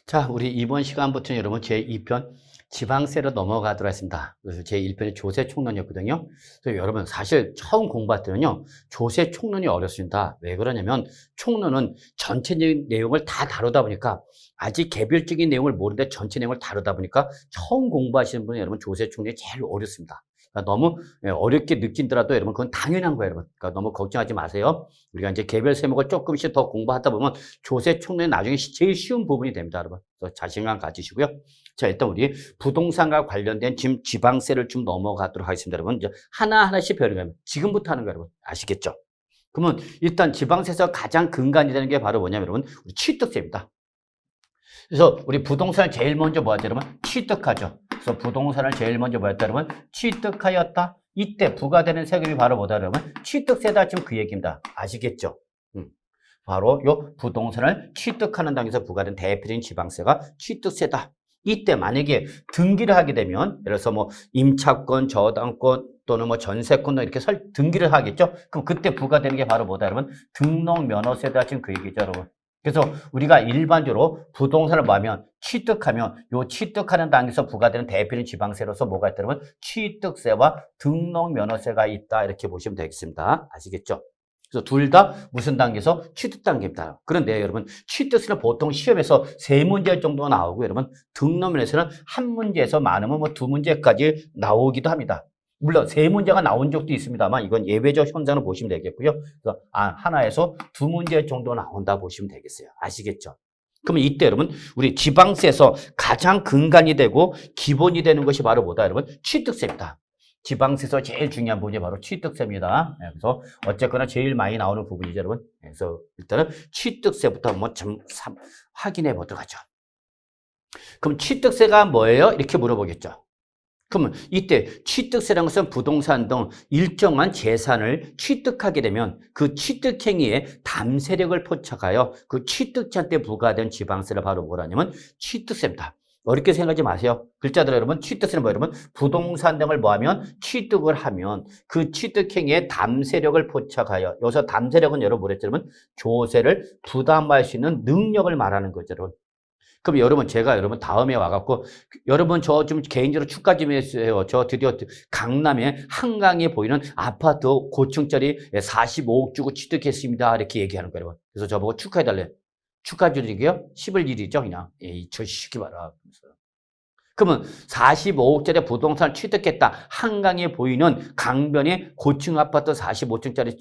자, 우리 이번 시간부터는 여러분 제2편 지방세로 넘어가도록 하겠습니다. 그래서 제1편이 조세총론이었거든요. 그래서 여러분 사실 처음 공부할 때는요, 조세총론이 어렵습니다. 왜 그러냐면 총론은 전체적인 내용을 다 다루다 보니까 아직 개별적인 내용을 모르는데 전체 내용을 다루다 보니까 처음 공부하시는 분은 여러분 조세총론이 제일 어렵습니다. 그러니까 너무 어렵게 느낀더라도 여러분 그건 당연한 거예요, 여러분. 그러니까 너무 걱정하지 마세요. 우리가 이제 개별 세목을 조금씩 더 공부하다 보면 조세총론이 나중에 제일 쉬운 부분이 됩니다, 여러분. 그래서 자신감 가지시고요. 자, 일단 우리 부동산과 관련된 지금 지방세를 좀 넘어가도록 하겠습니다, 여러분. 이제 하나하나씩 배우는 지금부터 하는 거예요, 여러분. 아시겠죠? 그러면 일단 지방세에서 가장 근간이 되는 게 바로 뭐냐면 여러분, 우리 취득세입니다. 그래서 우리 부동산을 제일 먼저 뭐 하죠, 여러분? 취득하죠. 그래서 부동산을 제일 먼저 뭐 했다, 여러분? 취득하였다. 이때 부과되는 세금이 바로 뭐다, 여러분? 취득세다. 지금 그 얘기입니다. 아시겠죠? 바로 요 부동산을 취득하는 당에서 부과된 대표적인 지방세가 취득세다. 이때 만약에 등기를 하게 되면 예를 들어서 뭐 임차권, 저당권 또는 뭐 전세권 이렇게 등기를 하겠죠? 그럼 그때 부과되는 게 바로 뭐다, 여러분? 등록면허세다. 지금 그 얘기죠, 여러분. 그래서 우리가 일반적으로 부동산을 뭐 하면 취득하면 요 취득하는 당에서 부과되는 대표적인 지방세로서 뭐가 있다, 여러분? 취득세와 등록면허세가 있다. 이렇게 보시면 되겠습니다. 아시겠죠? 그래서 둘 다 무슨 단계에서? 취득 단계입니다. 그런데 여러분 취득세는 보통 시험에서 3문제 정도가 나오고 여러분 등록면에서는 1문제에서 많으면 뭐 2문제까지 나오기도 합니다. 물론 3문제가 나온 적도 있습니다만 이건 예외적 현상을 보시면 되겠고요. 그래서 하나에서 2문제 정도 나온다 보시면 되겠어요. 아시겠죠? 그러면 이때 여러분 우리 지방세에서 가장 근간이 되고 기본이 되는 것이 바로 뭐다, 여러분? 취득세입니다. 지방세에서 제일 중요한 부분이 바로 취득세입니다. 그래서 어쨌거나 제일 많이 나오는 부분이죠, 여러분. 그래서 일단은 취득세부터 한번 좀 확인해 보도록 하죠. 그럼 취득세가 뭐예요? 이렇게 물어보겠죠. 그러면 이때 취득세라는 것은 부동산 등 일정한 재산을 취득하게 되면 그 취득행위에 담세력을 포착하여 그 취득자한테 부과된 지방세를 바로 뭐라냐면 취득세입니다. 어렵게 생각하지 마세요. 글자대로 여러분 취득세는 뭐 여러분 부동산 등을 뭐하면 취득을 하면 그 취득행위에 담세력을 포착하여 여기서 담세력은 여러분 뭐랬죠, 여러분? 조세를 부담할 수 있는 능력을 말하는 거죠, 여러분. 그럼 여러분 제가 여러분 다음에 와갖고 여러분 저 좀 개인적으로 축하 좀 해주세요. 저 드디어 강남에 한강에 보이는 아파트 고층짜리 45억 주고 취득했습니다. 이렇게 얘기하는 거예요, 여러분. 그래서 저보고 축하해달래. 축하드리게요. 10월 1일이죠, 그냥. 저 시키 봐라. 그러면 45억짜리 부동산을 취득했다. 한강에 보이는 강변의 고층 아파트 45억짜리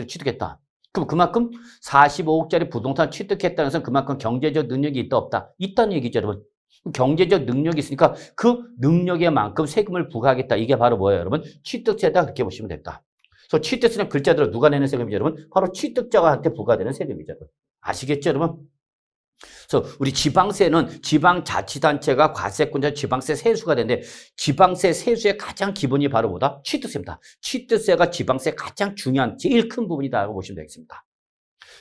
취득했다. 그럼 그만큼 45억짜리 부동산 취득했다는 것은 그만큼 경제적 능력이 있다, 없다? 있다는 얘기죠, 여러분. 경제적 능력이 있으니까 그 능력에 만큼 세금을 부과하겠다. 이게 바로 뭐예요, 여러분? 취득세다. 그렇게 보시면 됩니다. 그래서 취득세는 글자대로 누가 내는 세금이죠, 여러분? 바로 취득자한테 부과되는 세금이죠, 여러분. 아시겠죠, 여러분? 그래서 우리 지방세는 지방자치단체가 과세권자 지방세 세수가 되는데 지방세 세수의 가장 기본이 바로 뭐다? 취득세입니다. 취득세가 지방세의 가장 중요한 제일 큰 부분이다라고 보시면 되겠습니다.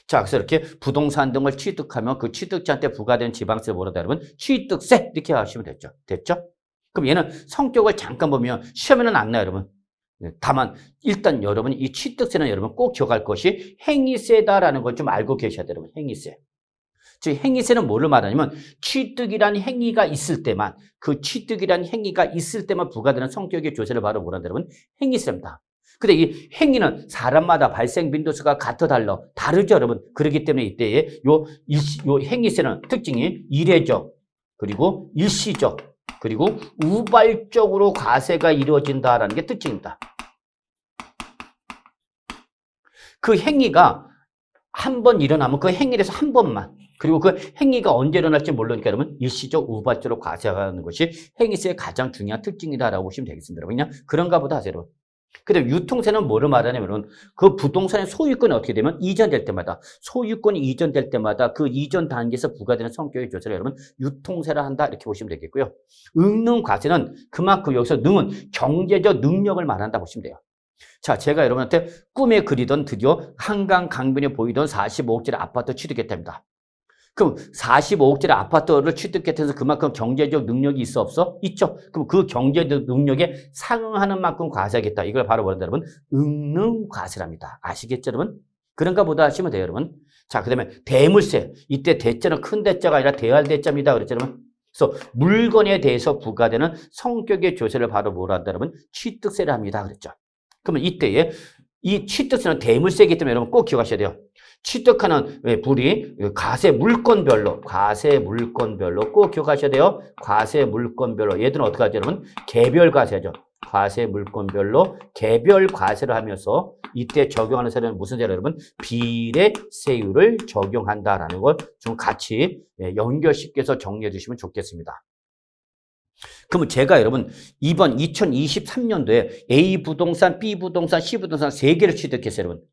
자, 그래서 이렇게 부동산 등을 취득하면 그 취득자한테 부과되는 지방세를 뭐라다, 여러분? 취득세 이렇게 하시면 됐죠. 됐죠? 그럼 얘는 성격을 잠깐 보면 시험에는 안 나요, 여러분. 다만 일단 여러분 이 취득세는 여러분 꼭 기억할 것이 행위세다라는 걸 좀 알고 계셔야 돼요, 여러분. 행위세. 즉 행위세는 뭐를 말하냐면 취득이란 행위가 있을 때만 그 취득이란 행위가 있을 때만 부과되는 성격의 조세를 바로 뭐라 여러분 행위세입니다. 근데 이 행위는 사람마다 발생 빈도수가 다르죠, 여러분. 그렇기 때문에 이때에 요 행위세는 특징이 이례적 그리고 일시적 그리고 우발적으로 과세가 이루어진다라는 게 특징입니다. 그 행위가 한 번 일어나면 그 행위에서 한 번만 그리고 그 행위가 언제 일어날지 모르니까 여러분 일시적 우발적으로 과세하는 것이 행위세의 가장 중요한 특징이다라고 보시면 되겠습니다. 그냥 그런가 보다 하세요, 여러분. 근데 유통세는 뭐를 말하냐면 그 부동산의 소유권이 어떻게 되면 이전될 때마다 소유권이 이전될 때마다 그 이전 단계에서 부과되는 성격의 조세를 여러분 유통세라 한다 이렇게 보시면 되겠고요. 응능과세는 그만큼 여기서 능은 경제적 능력을 말한다 보시면 돼요. 자, 제가 여러분한테 꿈에 그리던 드디어 한강 강변에 보이던 45억짜리 아파트 취득했답니다. 그럼 45억짜리 아파트를 취득해서 그만큼 경제적 능력이 있어 없어? 있죠. 그럼 그 경제적 능력에 상응하는 만큼 과세하겠다. 이걸 바로 뭐라 여러분? 응능과세랍니다. 아시겠죠, 여러분? 그런가 보다 하시면 돼요, 여러분. 자, 그 다음에 대물세. 이때 대자는 큰 대자가 아니라 대할 대자입니다. 그랬잖아요. 그래서 물건에 대해서 부과되는 성격의 조세를 바로 뭐라 한다, 여러분? 취득세를 합니다. 그랬죠. 그러면 이때에 이 취득세는 대물세이기 때문에 여러분 꼭 기억하셔야 돼요. 취득하는 불이 과세 물건별로 꼭 기억하셔야 돼요. 과세 물건별로. 얘들은 어떻게 하죠, 여러분? 개별 과세죠. 과세 물건별로 개별 과세를 하면서 이때 적용하는 세율은 무슨 세율 여러분? 비례세율을 적용한다라는 걸 좀 같이 연결시켜서 정리해 주시면 좋겠습니다. 그러면 제가 여러분 이번 2023년도에 A 부동산, B 부동산, C 부동산 3개를 취득했어요, 여러분.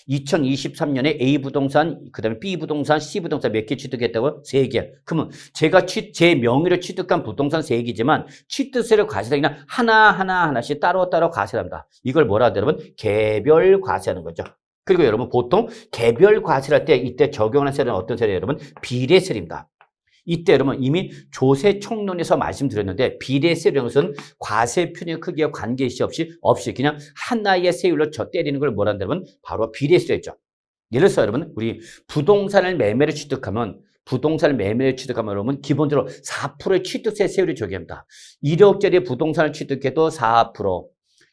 2023년에 A 부동산, 그 다음에 B 부동산, C 부동산 몇 개 취득했다고요? 3개. 그러면 제가 제 명의로 취득한 부동산 3개지만 취득세를 과세하기 그냥 하나씩 따로따로 과세합니다. 이걸 뭐라 하죠, 여러분? 개별 과세하는 거죠. 그리고 여러분 보통 개별 과세를 할 때 이때 적용하는 세율은 어떤 세율이에요, 여러분? 비례세율입니다. 이때 여러분 이미 조세 총론에서 말씀드렸는데 비례세율은 것은 과세 표준의 크기와 관계시 없이 그냥 하나의 세율로 때리는 걸 뭐라 한다, 여러분? 바로 비례세율이죠. 예를 들어서 여러분 우리 부동산을 매매를 취득하면 여러분 기본적으로 4%의 취득세 세율이 적용합니다. 1억짜리 부동산을 취득해도 4%,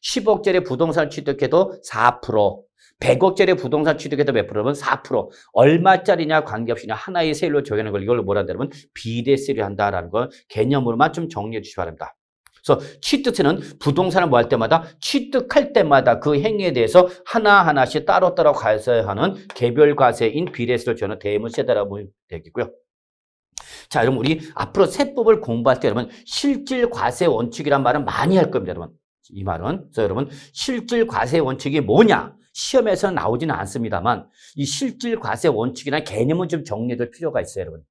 10억짜리 부동산을 취득해도 4%, 100억짜리 부동산 취득해도 몇 프로면 4%. 얼마짜리냐 관계없이 그냥 하나의 세율로 적용하는 걸 이걸 뭐라 한다면 비례세율이 한다라는 걸 개념으로만 좀 정리해 주시기 바랍니다. 그래서 취득세는 부동산을 뭐 할 때마다 취득할 때마다 그 행위에 대해서 하나하나씩 따로따로 과세하는 개별 과세인 비례세를 저는 대물세다라고 보면 되겠고요. 자, 여러분 우리 앞으로 세법을 공부할 때 여러분 실질 과세 원칙이란 말은 많이 할 겁니다, 여러분. 이 말은 그래서 여러분 실질 과세 원칙이 뭐냐? 시험에서 나오지는 않습니다만 이 실질 과세 원칙이라는 개념은 좀 정리될 필요가 있어요, 여러분.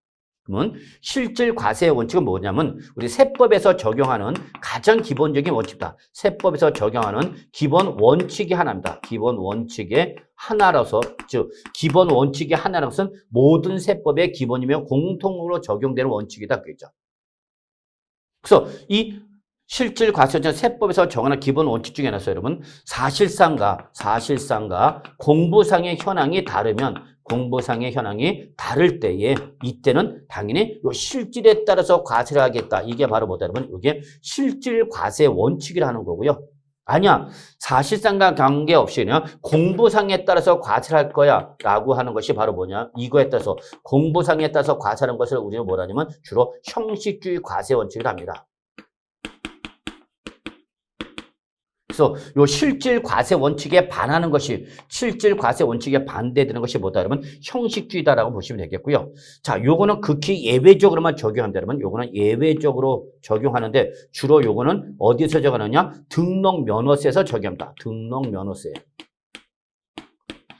그러면 실질 과세 원칙은 뭐냐면 우리 세법에서 적용하는 가장 기본적인 원칙이다. 세법에서 적용하는 기본 원칙이 하나입니다. 기본 원칙의 하나라서 즉 기본 원칙의 하나라서는 모든 세법의 기본이며 공통으로 적용되는 원칙이다 그랬죠. 그래서 이 실질 과세는 세법에서 정하는 기본 원칙 중에 하나였어요, 여러분. 사실상과 공부상의 현황이 다를 때에 이때는 당연히 요 실질에 따라서 과세를 하겠다. 이게 바로 뭐다, 여러분? 이게 실질 과세 원칙이라는 거고요. 아니야. 사실상과 관계없이 그냥 공부상에 따라서 과세를 할 거야 라고 하는 것이 바로 뭐냐? 이거에 따라서 공부상에 따라서 과세하는 것을 우리는 뭐라 하냐면 주로 형식주의 과세 원칙을 합니다. 그래서 요 실질 과세 원칙에 반하는 것이 실질 과세 원칙에 반대되는 것이 뭐다, 여러분? 형식주의다라고 보시면 되겠고요. 자, 요거는 극히 예외적으로만 적용한다, 여러분. 요거는 예외적으로 적용하는데 주로 요거는 어디서 적용하느냐? 등록면허세에서 적용합니다. 등록면허세.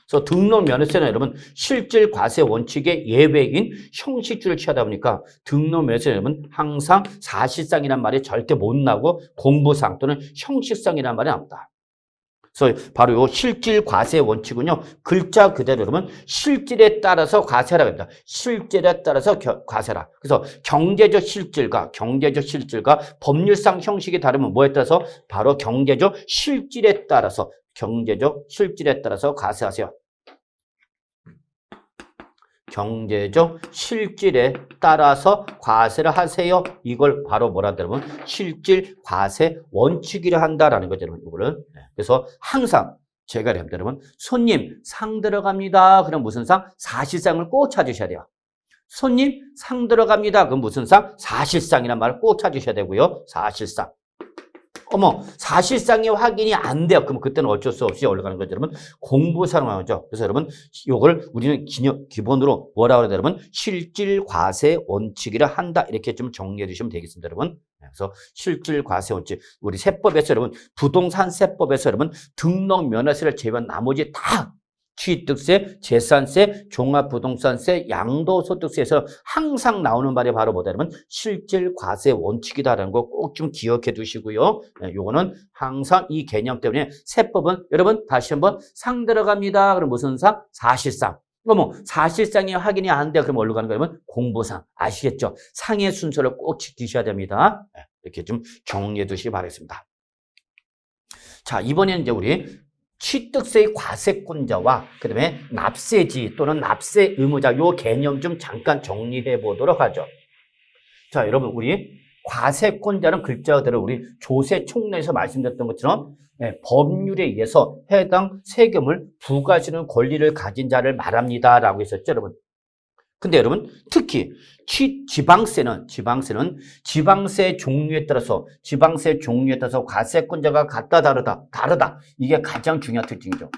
그래서 등록면허세는 여러분 실질 과세 원칙의 예외인 형식주의를 취하다 보니까 등록면허세는 여러분 항상 사실상이란 말이 절대 못 나고 공부상 또는 형식상이란 말이 나옵니다. 그래서 바로 이 실질 과세 원칙은요 글자 그대로 여러분 실질에 따라서 과세하라고 합니다. 실질에 따라서 과세라. 그래서 경제적 실질과 법률상 형식이 다르면 뭐에 따라서 바로 경제적 실질에 따라서 과세하세요. 경제적 실질에 따라서 과세를 하세요. 이걸 바로 뭐라 하냐면 실질 과세 원칙이라 한다라는 거죠, 여러분. 이거를. 그래서 항상 제가 이렇게 합니다, 여러분. 손님 상 들어갑니다. 그럼 무슨 상? 사실상을 꼭 찾으셔야 돼요. 손님 상 들어갑니다. 그럼 무슨 상? 사실상이란 말을 꼭 찾으셔야 되고요. 사실상. 사실상의 확인이 안 돼요. 그럼 그때는 어쩔 수 없이 올라가는 거죠, 여러분. 공부상으로 하죠. 그래서 여러분, 요걸 우리는 기본으로 뭐라고 그래야 돼, 여러분? 실질 과세 원칙이라 한다. 이렇게 좀 정리해 주시면 되겠습니다, 여러분. 그래서 실질 과세 원칙. 우리 세법에서 여러분, 부동산 세법에서 여러분, 등록 면허세를 제외한 나머지 다 취득세, 재산세, 종합부동산세, 양도소득세에서 항상 나오는 말이 바로 뭐다, 여러분? 실질 과세 원칙이다라는 거 꼭 좀 기억해 두시고요. 요거는 항상 이 개념 때문에 세법은 여러분 다시 한번 상 들어갑니다. 그럼 무슨 상? 사실상. 사실상이 확인이 안 돼요. 그럼 어디로 가는 거예요? 공부상. 아시겠죠? 상의 순서를 꼭 지키셔야 됩니다. 이렇게 좀 정리해 두시기 바라겠습니다. 자, 이번에는 이제 우리 취득세의 과세권자와 그 다음에 납세지 또는 납세 의무자 요 개념 좀 잠깐 정리해 보도록 하죠. 자, 여러분 우리 과세권자는 글자 그대로 우리 조세 총론에서 말씀드렸던 것처럼 법률에 의해서 해당 세금을 부과하시는 권리를 가진 자를 말합니다라고 했었죠, 여러분. 근데 여러분 특히 지방세는 지방세 종류에 따라서 과세권자가 같다 다르다 이게 가장 중요한 특징이죠.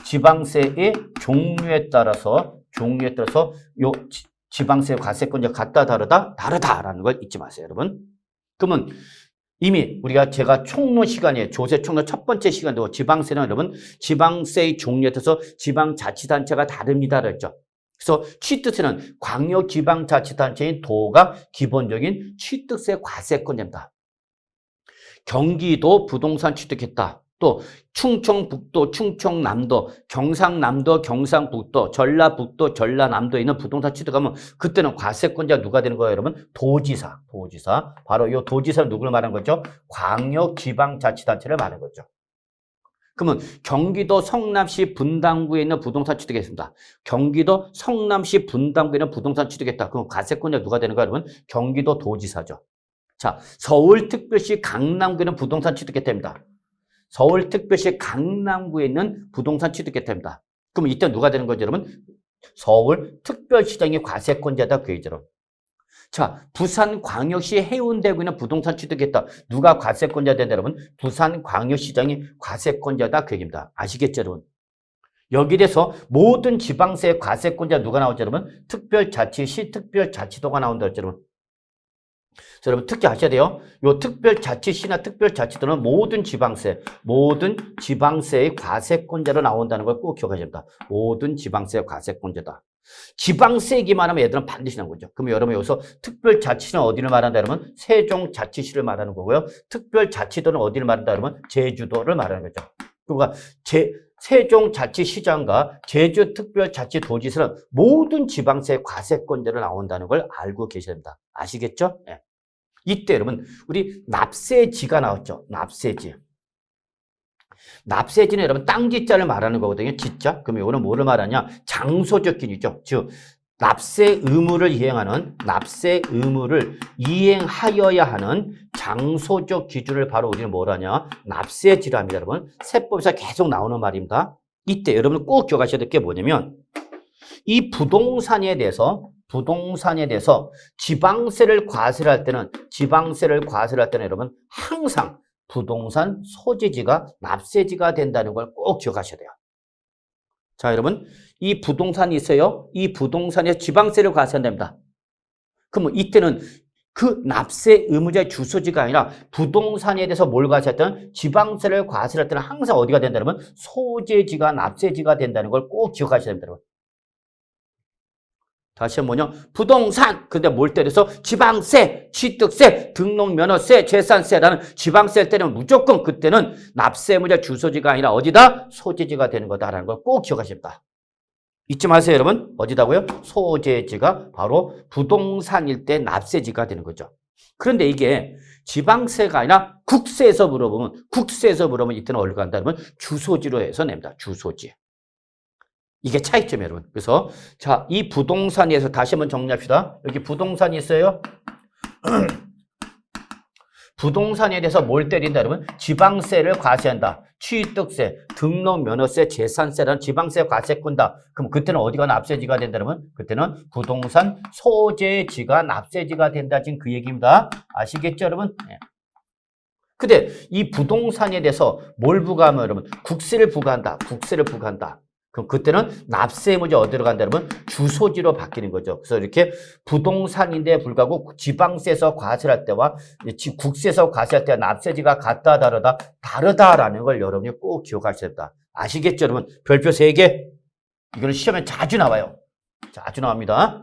지방세의 종류에 따라서 요 지방세 과세권자가 같다 다르다라는 걸 잊지 마세요, 여러분. 그러면 이미 제가 총론 시간에 조세 총론 첫 번째 시간도 지방세는 여러분 지방세의 종류에 따라서 지방자치단체가 다릅니다라고 했죠. 그래서 취득세는 광역지방자치단체인 도가 기본적인 취득세 과세권자입니다. 경기도 부동산 취득했다. 또 충청북도, 충청남도, 경상남도, 경상북도, 전라북도, 전라남도에 있는 부동산 취득하면 그때는 과세권자 누가 되는 거예요, 여러분? 도지사. 바로 이 도지사는 누구를 말하는 거죠? 광역지방자치단체를 말하는 거죠. 그러면 경기도 성남시 분당구에 있는 부동산 취득했습니다. 경기도 성남시 분당구에 있는 부동산 취득했다. 그럼 과세권자 누가 되는 거예요, 여러분? 경기도 도지사죠. 자, 서울특별시 강남구에 있는 부동산 취득했답니다. 서울특별시 강남구에 있는 부동산 취득했답니다. 그럼 이때 누가 되는 거죠, 여러분? 서울특별시장이 과세권자다 그 얘기죠. 자, 부산광역시 해운대구에 있는 부동산 취득했다. 누가 과세권자 된다, 여러분? 부산광역시장이 과세권자다 그 얘기입니다. 아시겠죠, 여러분? 여기에 대해서 모든 지방세의 과세권자 누가 나오죠, 여러분? 특별자치시, 특별자치도가 나온다 했죠, 여러분? 그래서 여러분 특히 아셔야 돼요. 요 특별자치시나 특별자치도는 모든 지방세의 과세권자로 나온다는 걸 꼭 기억하셔야 됩니다. 모든 지방세의 과세권자다. 지방세기만 하면 얘들은 반드시 나온 거죠. 그럼 여러분 여기서 특별자치는 어디를 말한다 그러면 세종자치시를 말하는 거고요. 특별자치도는 어디를 말한다 그러면 제주도를 말하는 거죠. 그러니까 세종자치시장과 제주특별자치도지사는 모든 지방세 과세권자로 나온다는 걸 알고 계셔야 됩니다. 아시겠죠? 네. 이때 여러분 우리 납세지가 나왔죠. 납세지는 여러분 땅지자를 말하는 거거든요. 지자. 그럼 이거는 뭐를 말하냐? 장소적 기준이죠. 즉 납세 의무를 이행하여야 하는 장소적 기준을 바로 우리는 뭐라냐? 납세지라 합니다, 여러분. 세법에서 계속 나오는 말입니다. 이때 여러분 꼭 기억하셔야 될 게 뭐냐면 이 부동산에 대해서 지방세를 과세를 할 때는 여러분 항상 부동산 소재지가 납세지가 된다는 걸 꼭 기억하셔야 돼요. 자, 여러분 이 부동산이 있어요. 이 부동산에 지방세를 과세한답니다. 그러면 이때는 그 납세 의무자의 주소지가 아니라 부동산에 대해서 뭘 과세했던 지방세를 과세할 때는 항상 어디가 된다면 소재지가 납세지가 된다는 걸 꼭 기억하셔야 됩니다, 여러분. 다시 한번요. 부동산, 근데 뭘 때려서 지방세, 취득세, 등록면허세, 재산세라는 지방세를 때리면 무조건 그때는 납세의무자 주소지가 아니라 어디다? 소재지가 되는 거다라는 걸 꼭 기억하십니다. 잊지 마세요, 여러분. 어디다고요? 소재지가 바로 부동산일 때 납세지가 되는 거죠. 그런데 이게 지방세가 아니라 국세에서 물어보면 이때는 어디로 간다면 주소지로 해서 냅니다. 주소지. 이게 차이점이에요, 여러분. 그래서 자, 이 부동산에서 다시 한번 정리합시다. 여기 부동산이 있어요. 부동산에 대해서 뭘 때린다, 여러분? 지방세를 과세한다. 취득세, 등록면허세, 재산세라는 지방세 과세권다. 그럼 그때는 어디가 납세지가 된다, 여러분? 그때는 부동산 소재지가 납세지가 된다. 지금 그 얘기입니다. 아시겠죠, 여러분? 네. 근데 이 부동산에 대해서 뭘 부과하면, 여러분? 국세를 부과한다. 그럼 그때는 납세 의무자 어디로 간다, 여러분? 주소지로 바뀌는 거죠. 그래서 이렇게 부동산인데 불구하고 지방세에서 과세할 때와 국세에서 과세할 때와 납세지가 같다, 다르다라는 걸 여러분이 꼭 기억하셔야 됩니다. 아시겠죠, 여러분? 별표 3개. 이거는 시험에 자주 나와요. 자주 나옵니다.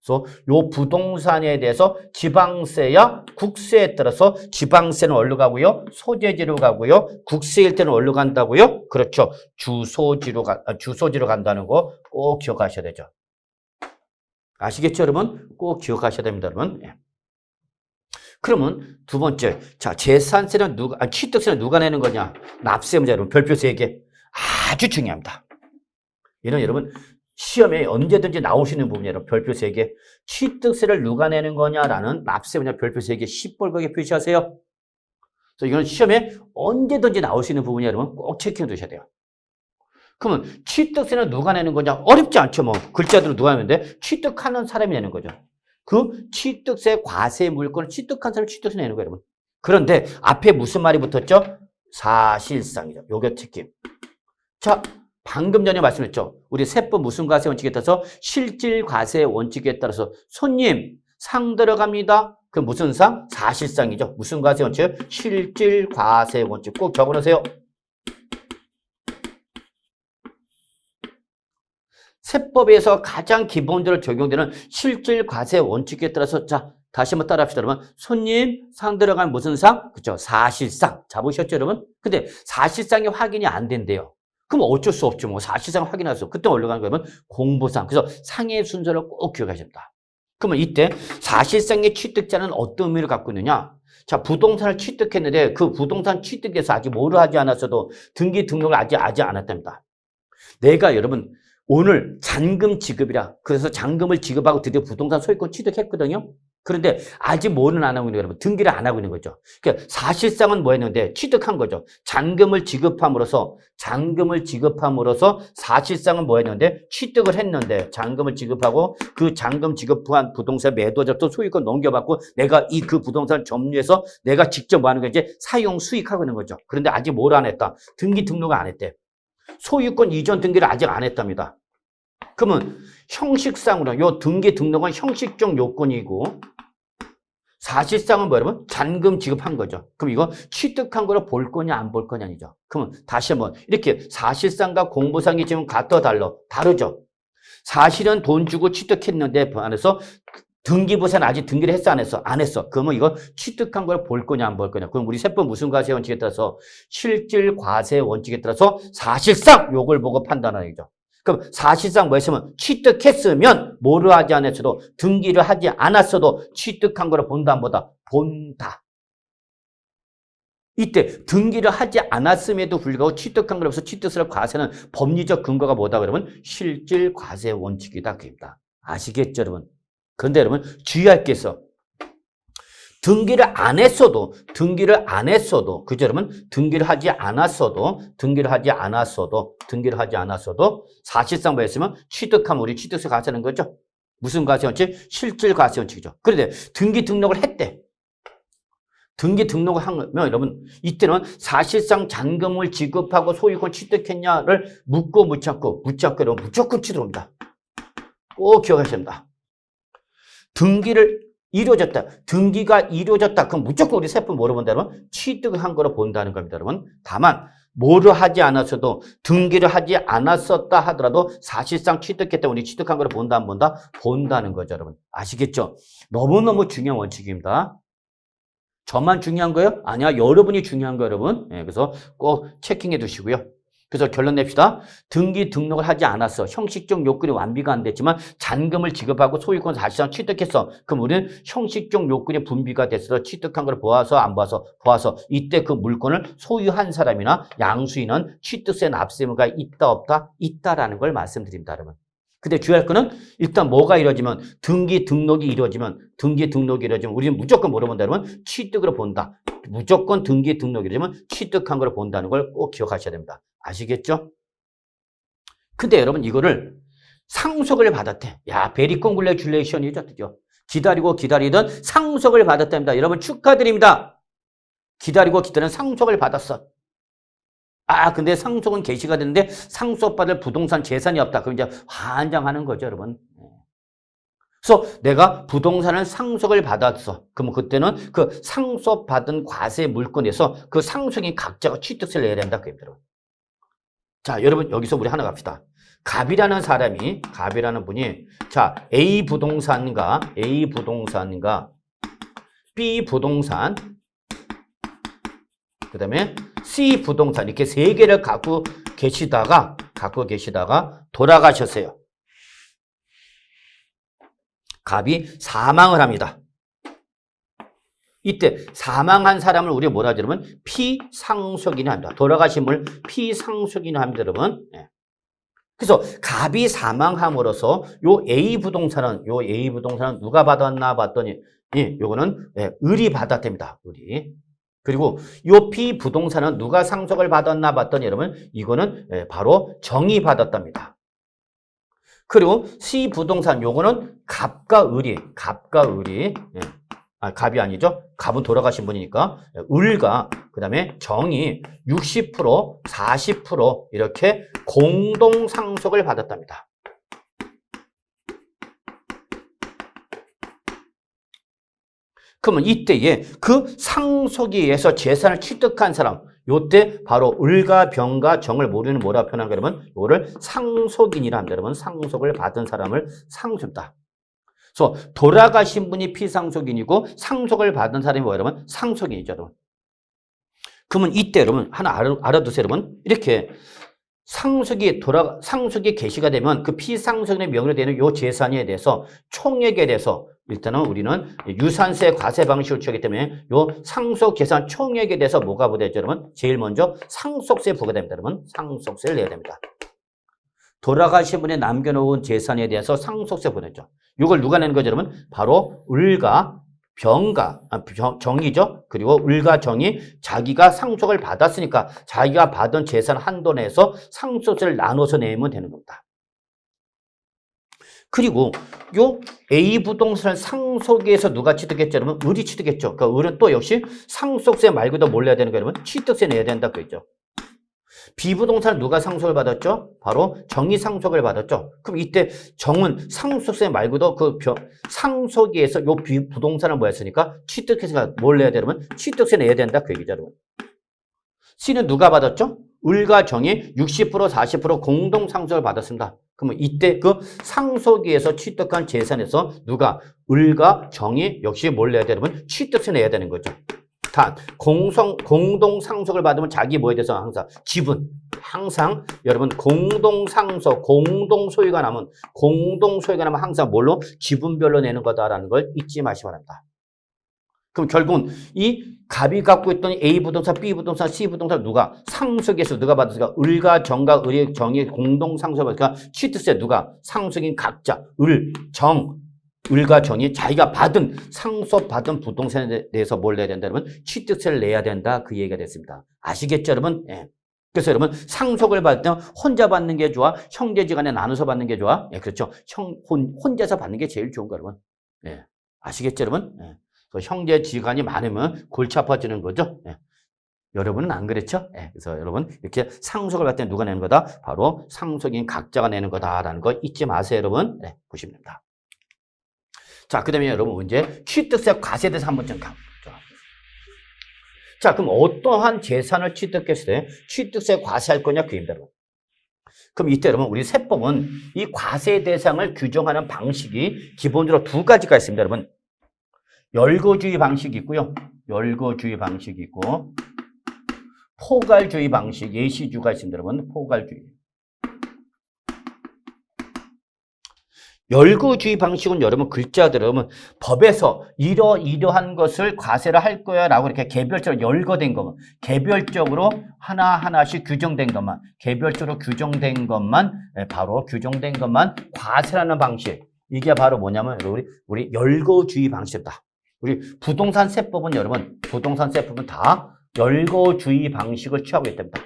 그래서 요 부동산에 대해서 지방세야 국세에 따라서 지방세는 어디로 가고요? 소재지로 가고요. 국세일 때는 어디로 간다고요? 그렇죠. 주소지로 간다는 거 꼭 기억하셔야 되죠. 아시겠죠, 여러분? 꼭 기억하셔야 됩니다, 여러분. 예. 그러면 두 번째, 자, 재산세는 취득세는 누가 내는 거냐? 납세의무자, 여러분. 별표 3개. 아주 중요합니다. 이런 여러분 시험에 언제든지 나오시는 부분이에요. 별표 3개. 취득세를 누가 내는 거냐라는 납세 분야 별표 3개 10벌겋게 표시하세요. 그래서 이건 시험에 언제든지 나올 수 있는 부분이에요. 여러분 꼭 체크해 두셔야 돼요. 그러면 취득세는 누가 내는 거냐? 어렵지 않죠. 뭐 글자대로 누가 내는데 취득하는 사람이 내는 거죠. 그 취득세 과세 물건을 취득한 사람이 취득세 내는 거예요. 여러분. 그런데 앞에 무슨 말이 붙었죠? 사실상이죠. 요거 체크. 자, 방금 전에 말씀했죠. 우리 세법 무슨 과세 원칙에 따라서 실질 과세 원칙에 따라서 손님 상 들어갑니다. 그 무슨 상? 사실상이죠. 무슨 과세 원칙? 실질 과세 원칙 꼭 적어놓으세요. 세법에서 가장 기본적으로 적용되는 실질 과세 원칙에 따라서 자 다시 한번 따라합시다. 여러분 손님 상 들어간 무슨 상? 그렇죠. 사실상. 잡으셨죠 여러분? 근데 사실상이 확인이 안 된대요. 그럼 어쩔 수 없죠. 뭐 사실상 확인할 수 없고 그때 올라가는 거면 공부상. 그래서 상의 순서를 꼭 기억하셔야 됩니다. 그러면 이때 사실상의 취득자는 어떤 의미를 갖고 있느냐? 자, 부동산을 취득했는데 그 부동산 취득에서 아직 뭐를 하지 않았어도 등기 등록을 아직 하지 않았답니다. 내가 여러분 오늘 잔금 지급이라 그래서 잔금을 지급하고 드디어 부동산 소유권 취득했거든요. 그런데 아직 뭐는 안 하고 있는 거예요. 여러분 등기를 안 하고 있는 거죠. 그러니까 사실상은 뭐 했는데 취득한 거죠. 잔금을 지급함으로써 사실상은 뭐 했는데 취득을 했는데 잔금을 지급하고 그 잔금 지급한 부동산 매도자도 소유권 넘겨받고 내가 이 그 부동산을 점유해서 내가 직접 뭐 하는 거 이제 사용 수익하고 있는 거죠. 그런데 아직 뭘 안 했다. 등기 등록을 안 했대. 소유권 이전 등기를 아직 안 했답니다. 그러면 형식상으로 요 등기 등록은 형식적 요건이고 사실상은 뭐 여러분? 잔금 지급한 거죠. 그럼 이거 취득한 거로 볼 거냐 안 볼 거냐 아니죠. 그러면 다시 한번 이렇게 사실상과 공부상이 지금 같아 달라 다르죠. 사실은 돈 주고 취득했는데 안에서 등기부사는 아직 등기를 했어 안 했어? 안 했어. 그러면 이거 취득한 걸 볼 거냐 안 볼 거냐. 그럼 우리 세법 무슨 과세 원칙에 따라서 실질 과세 원칙에 따라서 사실상 요걸 보고 판단하는 거죠. 그럼 사실상 뭐 했으면 취득했으면 뭐를 하지 않았어도 등기를 하지 않았어도 취득한 거를 본다 안 보다? 본다. 이때 등기를 하지 않았음에도 불구하고 취득한 거로서 취득세를 과세는 법리적 근거가 뭐다 그러면 실질 과세 원칙이다 그입니다. 아시겠죠 여러분? 그런데 여러분 주의할 게 있어. 등기를 안 했어도 그죠 여러분? 등기를 하지 않았어도 사실상 뭐 했으면 취득하면 우리 취득세 과세하는 거죠. 무슨 과세 원칙? 실질 과세 원칙이죠. 그런데 등기 등록을 했대. 등기 등록을 하면 여러분 이때는 사실상 잔금을 지급하고 소유권 취득했냐를 묻고 여러분 무조건 취득합니다. 꼭 기억하셔야 됩니다. 등기가 이루어졌다. 그럼 무조건 우리 세법 뭐로 본다 여러분? 취득을 한 거로 본다는 겁니다, 여러분. 다만 뭐를 하지 않았어도 등기를 하지 않았었다 하더라도 사실상 취득했다. 우리 취득한 거로 본다 안 본다? 본다는 거죠, 여러분. 아시겠죠? 너무너무 중요한 원칙입니다. 저만 중요한 거예요? 아니야, 여러분이 중요한 거예요, 여러분. 네, 그래서 꼭 체킹해 두시고요. 그래서 결론 냅시다. 등기 등록을 하지 않았어. 형식적 요건이 완비가 안 됐지만 잔금을 지급하고 소유권 사실상 취득했어. 그럼 우리는 형식적 요건이 분비가 됐어. 취득한 걸 보아서 안 보아서 이때 그 물건을 소유한 사람이나 양수인은 취득세 납세 의무가 있다 없다? 있다라는 걸 말씀드립니다, 여러분. 근데 주의할 거는 일단 뭐가 이루어지면 등기 등록이 이루어지면 우리는 무조건 뭐로 본다 여러분? 취득으로 본다. 무조건 등기 등록이 이루어지면 취득한 걸 본다는 걸 꼭 기억하셔야 됩니다. 아시겠죠? 근데 여러분 이거를 상속을 받았대. 야, 베리 콩글레줄레이션이죠. 기다리던 상속을 받았답니다. 여러분 축하드립니다. 기다리는 상속을 받았어. 근데 상속은 개시가 됐는데 상속받을 부동산 재산이 없다. 그럼 이제 환장하는 거죠, 여러분. 그래서 내가 부동산을 상속을 받았어. 그러면 그때는 그 상속받은 과세 물건에서 그 상속인 각자가 취득세를 내야 된다. 그입니다. 자, 여러분 여기서 우리 하나 갑시다. 갑이라는 분이 자, A 부동산과 B 부동산 그다음에 C 부동산 이렇게 세 개를 갖고 계시다가 돌아가셨어요. 갑이 사망을 합니다. 이때 사망한 사람을 우리가 뭐라 하죠, 여러분? 피상속인이 합니다. 돌아가신 분을 피상속인이 합니다, 여러분. 예. 그래서 갑이 사망함으로써 요 A 부동산은 누가 받았나 봤더니 요거는 을이 받았답니다. 을이. 그리고 요 B 부동산은 누가 상속을 받았나 봤더니 여러분 이거는 바로 정이 받았답니다. 그리고 C 부동산 요거는 갑과 을이 갑이 아니죠. 갑은 돌아가신 분이니까 을과 그다음에 정이 60%, 40% 이렇게 공동 상속을 받았답니다. 그러면 이때에 그 상속에 의해서 재산을 취득한 사람, 요때 바로 을과 병과 정을 모르는 뭐라 표현한 거냐면 요거를 상속인이라 합니다. 여러분 상속을 받은 사람을 상속다. 그래서 돌아가신 분이 피상속인이고 상속을 받은 사람이 뭐예요, 여러분? 상속인이죠, 여러분. 그러면 이때 여러분 하나 알아두세요, 여러분. 이렇게 상속이 개시가 되면 그 피상속인의 명의로 되는 요 재산에 대해서 총액에 대해서 일단은 우리는 유산세 과세 방식을 취하기 때문에 요 상속 재산 총액에 대해서 뭐가 부과되죠, 여러분? 제일 먼저 상속세 부과됩니다, 여러분. 상속세를 내야 됩니다. 돌아가신 분이 남겨놓은 재산에 대해서 상속세 보냈죠. 이걸 누가 내는 거죠, 여러분? 바로 을과 정이죠. 그리고 을과 정이 자기가 상속을 받았으니까 자기가 받은 재산 한도 내에서 상속세를 나눠서 내면 되는 겁니다. 그리고 요 A 부동산을 상속에서 누가 취득했죠, 여러분? 을이 취득했죠. 그러니까 을은 또 역시 상속세 말고도 뭘 내야 되는 거예요, 여러분? 취득세 내야 된다고 했죠. 비부동산을 누가 상속을 받았죠? 바로 정이 상속을 받았죠. 그럼 이때 정은 상속세 말고도 그 상속에 의해서 요 비부동산을 뭐 했으니까 취득해서 뭘 내야 되냐면 취득세 내야 된다 그 얘기죠, 여러분. C는 누가 받았죠? 을과 정이 60%, 40% 공동 상속을 받았습니다. 그러면 이때 그 상속에 의해서 취득한 재산에서 누가 을과 정이 역시 뭘 내야 되냐면 취득세 내야 되는 거죠. 단 공동 상속을 받으면 자기 뭐에 대해서 항상 지분 항상 여러분 공동 상속 공동 소유가 나면 항상 뭘로 지분별로 내는 거다라는 걸 잊지 마시기 바랍니다. 그럼 결국은 이 갑이 갖고 있던 A 부동산, B 부동산, C 부동산 누가 상속에서 누가 받았을까? 을과 정과 을의 정이 공동 상속을 받으니까 취득세 누가 상속인 각자 을과 정이 자기가 상속받은 부동산에 대해서 뭘 내야 된다, 여러분? 취득세를 내야 된다. 그 얘기가 됐습니다. 아시겠죠, 여러분? 예. 그래서 여러분, 상속을 받을 때 혼자 받는 게 좋아? 형제지간에 나눠서 받는 게 좋아? 예, 그렇죠. 혼자서 받는 게 제일 좋은 거, 여러분. 예. 아시겠죠, 여러분? 예. 형제지간이 많으면 골치 아파지는 거죠. 예. 여러분은 안 그랬죠? 예. 그래서 여러분, 이렇게 상속을 받을 때 누가 내는 거다? 바로 상속인 각자가 내는 거다라는 거 잊지 마세요, 여러분. 네, 보시면 됩니다. 자, 그 다음에 여러분 이제 취득세 과세에 대해서 한번 좀 가보죠. 자, 그럼 어떠한 재산을 취득했을 때 취득세 과세할 거냐 그 얘기입니다. 그럼 이때 여러분 우리 세법은 이 과세 대상을 규정하는 방식이 기본적으로 두 가지가 있습니다, 여러분. 열거주의 방식이 있고요. 열거주의 방식이 있고 포괄주의 방식, 예시주가 있습니다, 여러분. 포괄주의. 열거주의 방식은 여러분 글자대로 여러분 법에서 이러한 것을 과세를 할 거야 라고 이렇게 개별적으로 열거된 것만 개별적으로 하나하나씩 규정된 것만 바로 규정된 것만 과세라는 방식 이게 바로 뭐냐면 우리 열거주의 방식이다. 우리 부동산 세법은 여러분 부동산 세법은 다 열거주의 방식을 취하고 있답니다.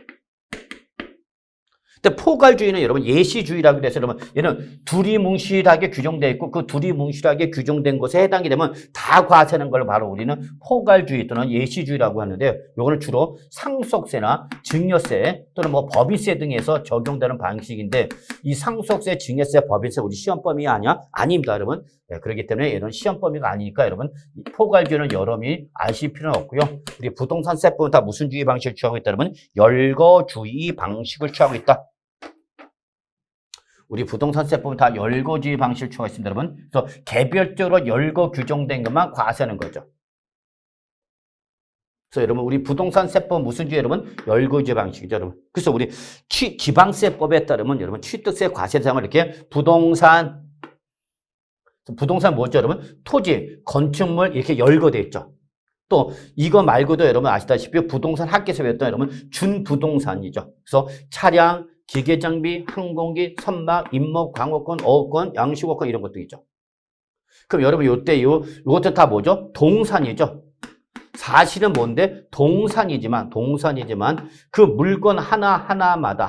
근데 포괄주의는 여러분 예시주의라고 해서 여러분 얘는 두리뭉실하게 규정되어 있고 그 두리뭉실하게 규정된 것에 해당이 되면 다 과세하는 걸 바로 우리는 포괄주의 또는 예시주의라고 하는데요. 요거는 주로 상속세나 증여세 또는 뭐 법인세 등에서 적용되는 방식인데 이 상속세, 증여세, 법인세 우리 시험 범위 아닙니다, 여러분. 네, 그렇기 때문에 이런 시험 범위가 아니니까 여러분 포괄주의는 여러분이 아실 필요는 없고요. 우리 부동산 세법은 다 무슨 주의 방식을 취하고 있다, 여러분? 열거주의 방식을 취하고 있다. 우리 부동산 세법은 다 열거주의 방식을 취하고 있습니다, 여러분. 그래서 개별적으로 열거 규정된 것만 과세하는 거죠. 그래서 여러분 우리 부동산 세법 무슨 주의 여러분? 열거주의 방식이죠, 여러분. 그래서 우리 지방세법에 따르면 여러분 취득세 과세 대상을 이렇게 부동산 뭐죠, 여러분? 토지, 건축물 이렇게 열거돼 있죠. 또 이거 말고도 여러분 아시다시피 부동산 학교에서 배웠던 여러분 준부동산이죠. 그래서 차량, 기계장비, 항공기, 선박, 임목, 광업권, 어업권, 양식업권 이런 것도 있죠. 그럼 여러분 요때 요것도 다 뭐죠? 동산이죠. 사실은 뭔데? 동산이지만 그 물건 하나마다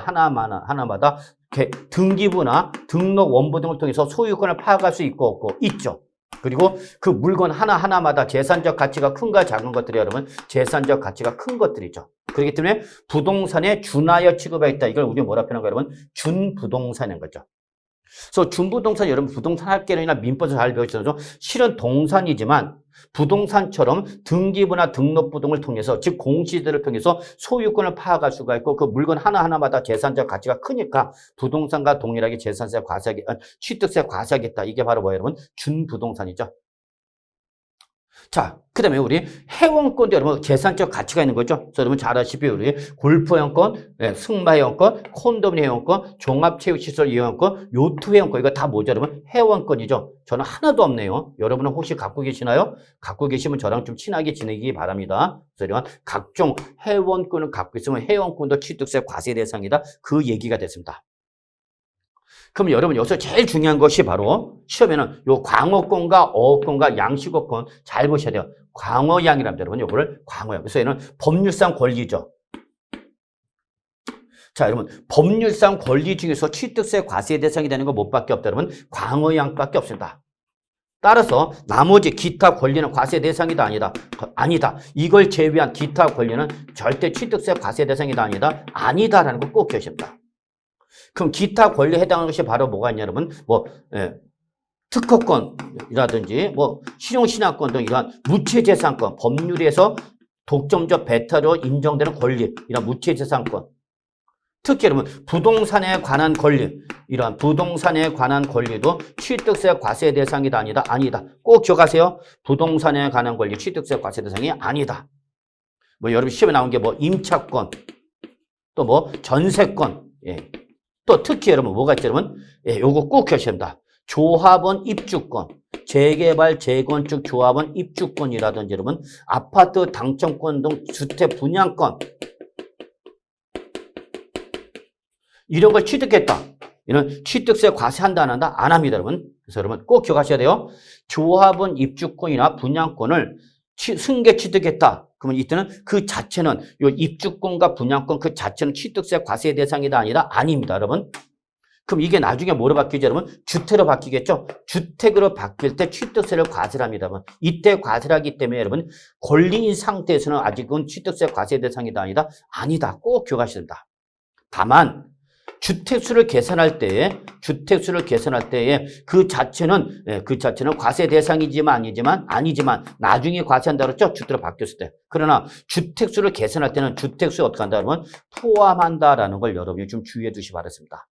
등기부나 등록 원부 등을 통해서 소유권을 파악할 수 있고 없고 있죠. 그리고 그 물건 하나마다 재산적 가치가 큰가 작은 것들이 여러분 재산적 가치가 큰 것들이죠. 그렇기 때문에 부동산에 준하여 취급하였다. 이걸 우리가 뭐라 표현한 거예요, 여러분? 준부동산인 거죠. 그래서 준부동산 여러분 부동산 학계론이나 민법에서 잘 배우시죠. 실은 동산이지만 부동산처럼 등기부나 등록부 등을 통해서 즉 공시지를 통해서 소유권을 파악할 수가 있고 그 물건 하나마다 재산적 가치가 크니까 부동산과 동일하게 재산세 과세하기, 취득세 과세하겠다. 이게 바로 뭐예요, 여러분? 준부동산이죠. 자, 그 다음에 우리 회원권도 여러분 재산적 가치가 있는 거죠. 그래서 여러분 잘 아시다시피 우리 골프 회원권, 승마 회원권, 콘도미니엄 회원권, 종합체육시설 이용권, 요트 회원권 이거 다 뭐죠, 여러분? 회원권이죠. 저는 하나도 없네요. 여러분은 혹시 갖고 계시나요? 갖고 계시면 저랑 좀 친하게 지내기 바랍니다. 그래서 각종 회원권을 갖고 있으면 회원권도 취득세 과세 대상이다. 그 얘기가 됐습니다. 그럼 여러분 여기서 제일 중요한 것이 바로 시험에는 요 광어권과 어업권과 양식어권 잘 보셔야 돼요. 광어양이랍니다. 여러분 요거를 광어양. 그래서 얘는 법률상 권리죠. 자, 여러분 법률상 권리 중에서 취득세 과세 대상이 되는 거 뭐밖에 없다. 여러분 광어양밖에 없습니다. 따라서 나머지 기타 권리는 과세 대상이다 아니다. 아니다. 이걸 제외한 기타 권리는 절대 취득세 과세 대상이다 아니다. 아니다라는 거 꼭 기억하셔야 됩니다. 그럼 기타 권리에 해당하는 것이 바로 뭐가 있냐, 여러분? 특허권이라든지, 실용신약권 등 이러한 무체재산권, 법률에서 독점적 배타로 인정되는 권리, 이런 무체재산권. 특히 여러분, 부동산에 관한 권리, 이러한 부동산에 관한 권리도 취득세 과세 대상이다, 아니다, 아니다. 꼭 기억하세요. 부동산에 관한 권리, 취득세 과세 대상이 아니다. 여러분 시험에 나온 게 임차권, 또 전세권, 또 특히 여러분 뭐가 있죠, 여러분? 요거 꼭 기억하셔야 됩니다. 조합원 입주권, 재개발, 재건축 조합원 입주권이라든지 여러분 아파트 당첨권 등 주택 분양권 이런 걸 취득했다. 이런 취득세 과세한다 안 한다? 안 합니다, 여러분. 그래서 여러분 꼭 기억하셔야 돼요. 조합원 입주권이나 분양권을 승계 취득했다. 그러면 이때는 그 자체는 요 입주권과 분양권 그 자체는 취득세 과세 대상이다 아니다? 아닙니다, 여러분. 그럼 이게 나중에 뭐로 바뀌죠, 여러분? 주택으로 바뀌겠죠? 주택으로 바뀔 때 취득세를 과세를 합니다, 여러분. 이때 과세를 하기 때문에 여러분 권리인 상태에서는 아직은 취득세 과세 대상이다 아니다? 아니다. 꼭 기억하셔야 됩니다. 다만 주택수를 계산할 때에 그 자체는 과세 대상이지만 아니지만 나중에 과세한다 그랬죠? 주택으로 바뀌었을 때. 그러나 주택수를 계산할 때는 주택수에 어떻게 한다 그러면 포함한다라는 걸 여러분이 좀 주의해 두시기 바랍니다.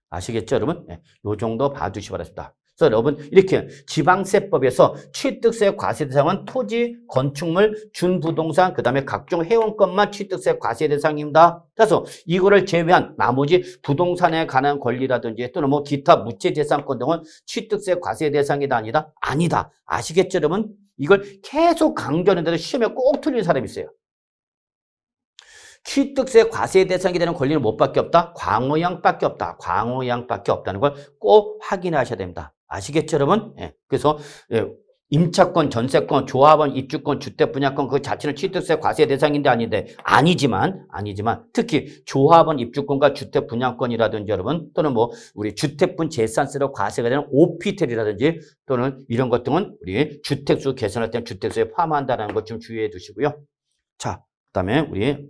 아시겠죠, 여러분? 요 정도 봐주시기 바랍니다. 그래서 여러분 이렇게 지방세법에서 취득세 과세 대상은 토지, 건축물, 준부동산, 그 다음에 각종 회원권만 취득세 과세 대상입니다. 그래서 이거를 제외한 나머지 부동산에 관한 권리라든지 또는 기타 무체재산권 등은 취득세 과세 대상이다 아니다? 아니다. 아시겠죠, 여러분? 이걸 계속 강조하는데도 시험에 꼭 틀린 사람이 있어요. 취득세 과세 대상이 되는 권리는 뭐밖에 없다? 광어양밖에 없다. 광어양밖에 없다는 걸 꼭 확인하셔야 됩니다. 아시겠죠, 여러분? 그래서 임차권, 전세권, 조합원, 입주권, 주택 분양권 그 자체는 취득세 과세 대상인데 아니지만 특히 조합원, 입주권과 주택 분양권이라든지 여러분 또는 우리 주택분 재산세로 과세가 되는 오피텔이라든지 또는 이런 것 등은 우리 주택수 계산할 때는 주택수에 포함한다는 것 좀 주의해 두시고요. 자, 그다음에 우리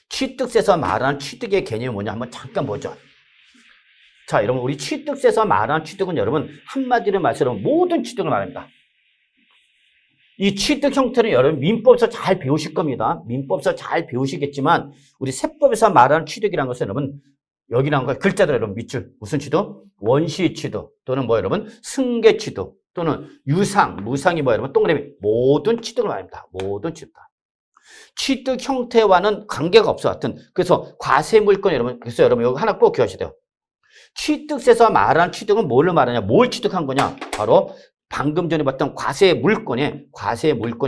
취득세에서 말하는 취득의 개념이 뭐냐 한번 잠깐 보죠. 자, 여러분 우리 취득세에서 말하는 취득은 여러분 한마디로 말해서 모든 취득을 말합니다. 이 취득 형태는 여러분 민법에서 잘 배우실 겁니다. 민법에서 잘 배우시겠지만 우리 세법에서 말하는 취득이라는 것은 여러분 여기라는 거 글자대로 여러분 밑줄 무슨 취득? 원시 취득 또는 여러분 승계 취득 또는 유상, 무상이 여러분 동그라미 모든 취득을 말합니다. 모든 취득. 취득 형태와는 관계가 없어. 하여튼 그래서 과세물권 여러분 그래서 여러분 여기 하나 꼭 기억하셔야 돼요. 취득세에서 말하는 취득은 뭘로 말하냐? 뭘 취득한 거냐? 바로 방금 전에 봤던 과세 물권에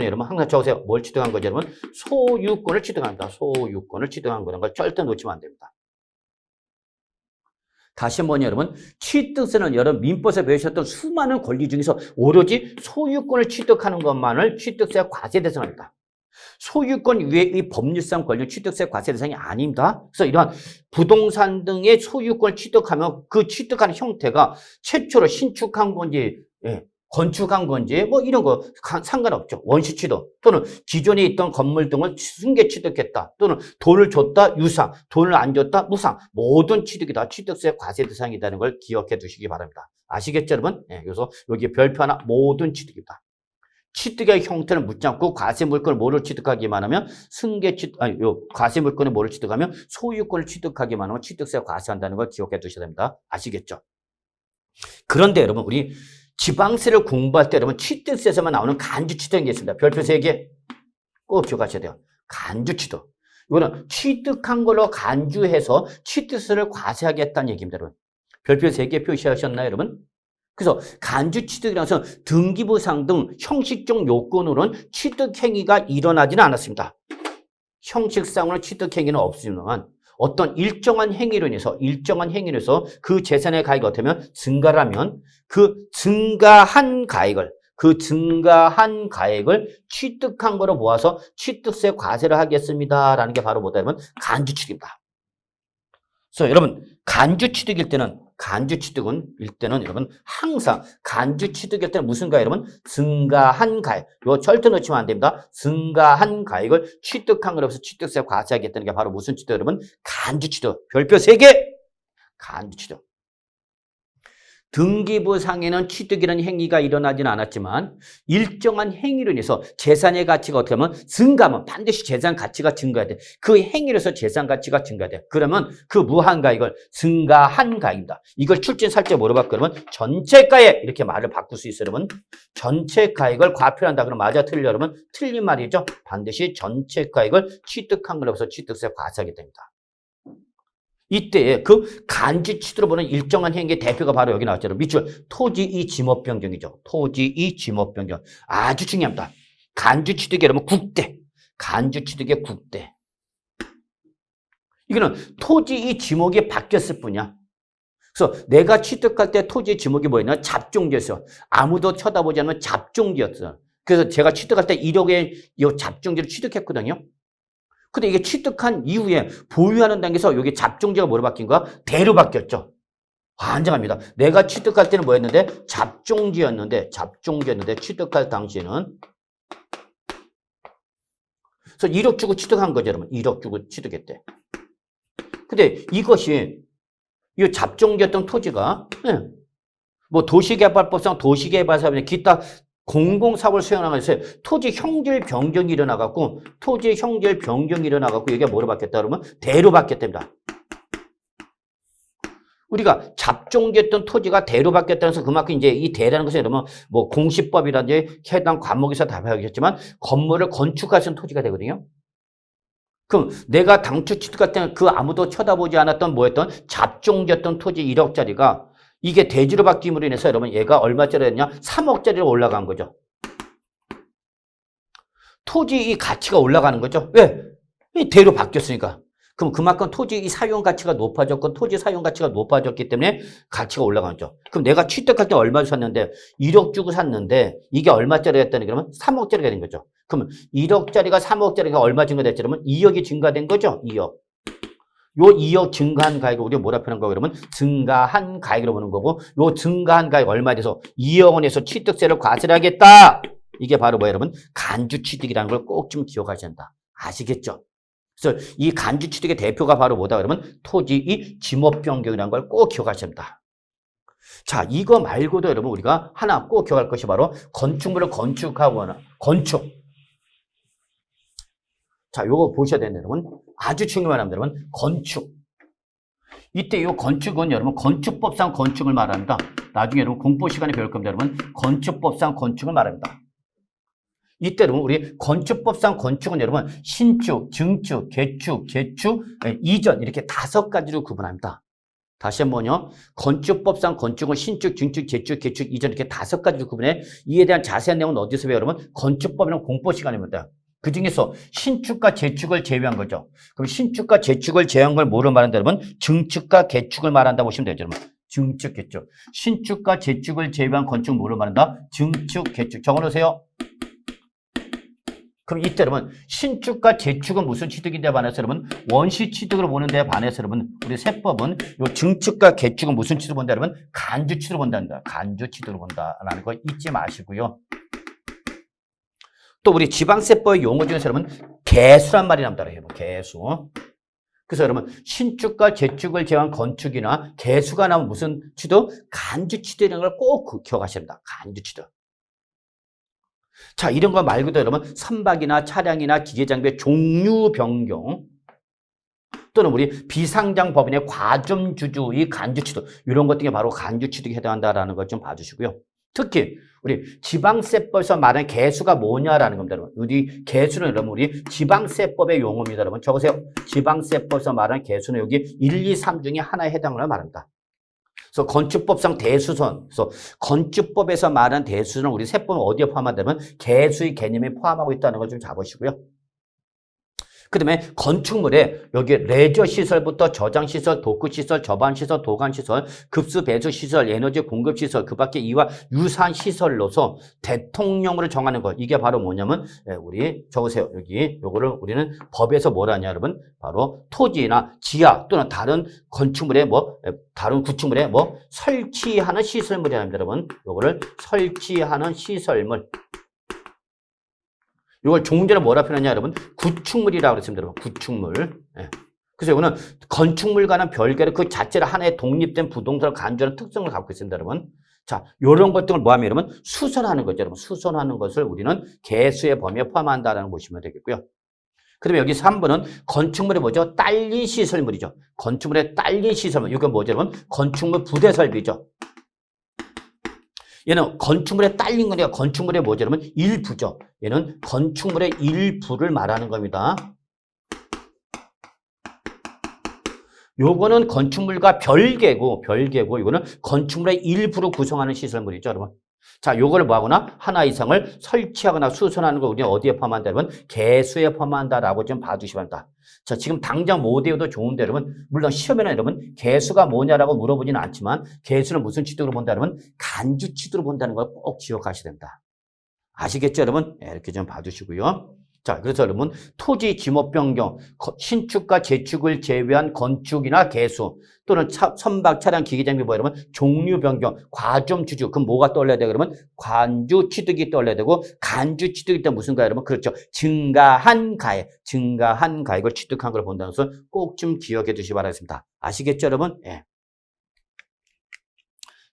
여러분 항상 적으세요. 뭘 취득한 거죠, 여러분? 소유권을 취득합니다. 소유권을 취득한 거라는 걸 절대 놓치면 안 됩니다. 다시 한번 여러분, 취득세는 여러분 민법에서 배우셨던 수많은 권리 중에서 오로지 소유권을 취득하는 것만을 취득세 과세 대상입니다. 소유권 이외의 법률상 권리 취득세 과세 대상이 아닙니다. 그래서 이러한 부동산 등의 소유권을 취득하면 그 취득하는 형태가 최초로 신축한 건지, 건축한 건지 뭐 이런 거 상관없죠. 원시 취득 또는 기존에 있던 건물 등을 승계 취득했다 또는 돈을 줬다 유상, 돈을 안 줬다 무상, 모든 취득이 다 취득세 과세 대상이라는 걸 기억해 두시기 바랍니다. 아시겠죠 여러분? 그래서 여기 별표 하나 모든 취득입니다. 취득의 형태는 묻지 않고 과세 물건을 뭐를 취득하기만 하면 과세 물건을 뭐를 취득하면 소유권을 취득하기만 하면 취득세 과세한다는 걸 기억해 두셔야 됩니다. 아시겠죠? 그런데 여러분 우리 지방세를 공부할 때 여러분 취득세에서만 나오는 간주 취득이 있습니다. 별표 3개 꼭 기억하셔야 돼요. 간주 취득. 이거는 취득한 걸로 간주해서 취득세를 과세하겠다는 얘기입니다. 여러분. 별표 3개 표시하셨나요 여러분? 그래서 간주 취득이라는 것은 등기부상 등 형식적 요건으로는 취득행위가 일어나지는 않았습니다. 형식상으로는 취득행위는 없지만 어떤 일정한 행위로 인해서 그 재산의 가액이 어떻다면 증가를 하면 그 증가한 가액을 취득한 거로 모아서 취득세 과세를 하겠습니다라는 게 바로 뭐다? 여러분 간주 취득입니다. 그래서 여러분 간주 취득일 때는 여러분 항상 간주 취득일 때는 무슨가요 여러분? 증가한 가액. 이거 절대 놓치면 안 됩니다. 증가한 가액을 취득한 거로서 취득세 과세하겠다는 게 바로 무슨 취득 여러분? 간주 취득. 별표 3개. 간주 취득. 등기부상에는 취득이라는 행위가 일어나지는 않았지만 일정한 행위로 인해서 재산의 가치가 어떻게 하면 증가하면 반드시 재산 가치가 증가해야 돼. 그 행위로서 재산 가치가 증가해야 돼. 그러면 그 무한가액을 증가한 가액입니다. 이걸 출진 살짝 뭐로 바꿔? 그러면 전체가액 이렇게 말을 바꿀 수 있어요. 여러분 전체가액을 과표한다. 그럼 맞아 틀려 여러분? 틀린 말이죠. 반드시 전체가액을 취득한 걸로서 취득세 과세하게 됩니다. 이때 그 간주 취득으로 보는 일정한 행위의 대표가 바로 여기 나왔죠. 밑줄 토지의 지목 변경이죠. 토지의 지목 변경. 아주 중요합니다. 간주 취득이 여러분 국대. 간주 취득의 국대. 이거는 토지의 지목이 바뀌었을 뿐이야. 그래서 내가 취득할 때 토지의 지목이 뭐였냐? 잡종지였어. 아무도 쳐다보지 않으면 잡종지였어. 그래서 제가 취득할 때 1억의 이 잡종지를 취득했거든요. 근데 이게 취득한 이후에 보유하는 단계에서 여기 잡종지가 뭐로 바뀐 거야? 대로 바뀌었죠. 환장합니다. 내가 취득할 때는 뭐였는데? 잡종지였는데 취득할 당시에는 그래서 1억 주고 취득한 거죠, 여러분. 1억 주고 취득했대. 근데 이것이 이 잡종지였던 토지가 뭐 도시개발법상 도시개발사업이나 기타 공공사업을 수행하면서 토지 형질 변경이 일어나갖고 여기가 뭐로 바뀌었다 그러면 대로 바뀌었답니다. 우리가 잡종지했던 토지가 대로 바뀌었다는 것은 그만큼 이제 이 대라는 것은 여러분 뭐 공시법이라든지 해당 과목에서 다 배우셨지만 건물을 건축할 수 있는 토지가 되거든요. 그럼 내가 당초 취득할 때는 그 아무도 쳐다보지 않았던 뭐였던 잡종지였던 토지 1억짜리가 이게 대지로 바뀜으로 인해서 여러분 얘가 얼마짜리였냐? 3억짜리로 올라간 거죠. 토지 이 가치가 올라가는 거죠. 왜? 대로 바뀌었으니까. 그럼 그만큼 토지 이 사용 가치가 높아졌고 토지 사용 가치가 높아졌기 때문에 가치가 올라가는 거죠. 그럼 내가 취득할 때 얼마 샀는데 1억 주고 샀는데 이게 얼마짜리였다니 그러면 3억짜리가 된 거죠. 그러면 1억짜리가 3억짜리가 얼마 증가됐죠? 그러면 2억이 증가된 거죠. 2억. 요 2억 증가한 가액을 우리가 뭐라 표현한 거예요? 그러면 증가한 가액으로 보는 거고 요 증가한 가액 얼마에 대해서 2억 원에서 취득세를 과세를 하겠다. 이게 바로 뭐예요, 여러분? 간주 취득이라는 걸 꼭 좀 기억하셔야 한다. 아시겠죠? 그래서 이 간주 취득의 대표가 바로 뭐다 그러면 토지의 지목 변경이라는 걸 꼭 기억하셔야 합니다. 자, 이거 말고도 여러분 우리가 하나 꼭 기억할 것이 바로 건축물을 건축하거나 건축. 자, 요거 보셔야 되는데 여러분 아주 중요한 합니다. 여러분 건축. 이때 이 건축은 여러분 건축법상 건축을 말합니다. 나중에 여러분 공부 시간에 배울 겁니다. 여러분 건축법상 건축을 말합니다. 이때 여러분 우리 건축법상 건축은 여러분 신축, 증축, 개축, 이전 이렇게 5가지로 구분합니다. 다시 한번요. 건축법상 건축은 신축, 중축, 재축, 개축, 이전 이렇게 5가지로 구분해. 이에 대한 자세한 내용은 어디서 배워요? 여러분? 건축법이랑 공법 시간입니다. 그 중에서 신축과 재축을 제외한 거죠. 그럼 신축과 재축을 제외한 걸 뭐로 말한다, 여러분? 증축과 개축을 말한다 보시면 되죠, 여러분. 증축, 개축. 신축과 재축을 제외한 건축 뭐로 말한다? 증축, 개축. 적어놓으세요. 그럼 이때 여러분 신축과 재축은 무슨 취득인데 반해서 여러분 원시 취득으로 보는 데 반해서 여러분 우리 세법은 요 증축과 개축은 무슨 취득으로 본다 여러분 간주 취득으로 본답니다. 간주 취득으로 본다라는 거 잊지 마시고요. 또 우리 지방세법의 용어 중에서 여러분 개수란 말이 나옵니다. 개수. 그래서 여러분 신축과 재축을 제외한 건축이나 개수가 나오면 무슨 취득? 간주 취득이라는 걸 꼭 기억하셔야 됩니다. 간주 취득. 자, 이런 거 말고도 여러분 선박이나 차량이나 기계장비의 종류 변경 또는 우리 비상장 법인의 과점주주의 간주취득 이런 것 등에 바로 간주취득에 해당한다라는 걸 좀 봐주시고요. 특히 우리 지방세법에서 말하는 개수가 뭐냐라는 겁니다. 여러분. 우리 개수는 여러분 우리 지방세법의 용어입니다. 여러분 적으세요. 지방세법에서 말하는 개수는 여기 1, 2, 3 중에 하나에 해당을 말합니다. 그래서 건축법상 대수선, 그래서 건축법에서 말한 대수선은 우리 세법은 어디에 포함한다면 개수의 개념에 포함하고 있다는 걸 좀 잡으시고요. 그 다음에 건축물에 여기 레저시설부터 저장시설, 도크시설, 저반시설, 도관시설, 급수배수시설, 에너지 공급시설, 그 밖에 이와 유사한 시설로서 대통령으로 정하는 것. 이게 바로 뭐냐면 우리 적으세요. 여기 요거를 우리는 법에서 뭐라 하냐 여러분. 바로 토지나 지하 또는 다른 건축물에 다른 구축물에 설치하는 시설물이랍니다. 여러분. 요거를 설치하는 시설물. 이걸 종전에 뭐라 표현하냐 여러분? 구축물이라고 그랬습니다. 여러분. 구축물. 예. 그래서 이거는 건축물과는 별개로 그 자체로 하나의 독립된 부동산을 간주하는 특성을 갖고 있습니다. 여러분. 자, 요런 것들을 뭐하면 여러분? 수선하는 거죠. 여러분. 수선하는 것을 우리는 개수의 범위에 포함한다라는 거 보시면 되겠고요. 그 다음에 여기 3번은 건축물의 뭐죠? 딸린 시설물이죠. 건축물의 딸린 시설물. 이건 뭐죠 여러분? 건축물 부대 설비죠. 얘는 건축물에 딸린 거니까 건축물의 뭐죠 여러분? 일부죠. 얘는 건축물의 일부를 말하는 겁니다. 요거는 건축물과 별개고 이거는 건축물의 일부로 구성하는 시설물이죠, 여러분. 자, 요거를 뭐하거나 하나 이상을 설치하거나 수선하는 거 우리는 어디에 포함한다, 여러분? 개수에 포함한다라고 좀 봐주시면 합니다. 자, 지금 당장 못 외워도 좋은데, 여러분. 물론 시험에는 여러분, 개수가 뭐냐라고 물어보지는 않지만, 개수는 무슨 취득으로 본다, 여러분? 간주 취득으로 본다는 걸 꼭 기억하셔야 됩니다. 아시겠죠, 여러분? 네, 이렇게 좀 봐주시고요. 자, 그래서 여러분, 토지 지목 변경, 신축과 재축을 제외한 건축이나 개수, 또는 선박, 차량, 기계장비 여러분, 종류 변경, 과점 주주, 그럼 뭐가 떠올려야 돼요, 그러면? 관주 취득이 떠올려야 되고, 간주 취득이 때 무슨 가액, 여러분? 그렇죠. 증가한 가액을 취득한 걸 본다는 것을 꼭 좀 기억해 두시기 바라겠습니다. 아시겠죠, 여러분? 예.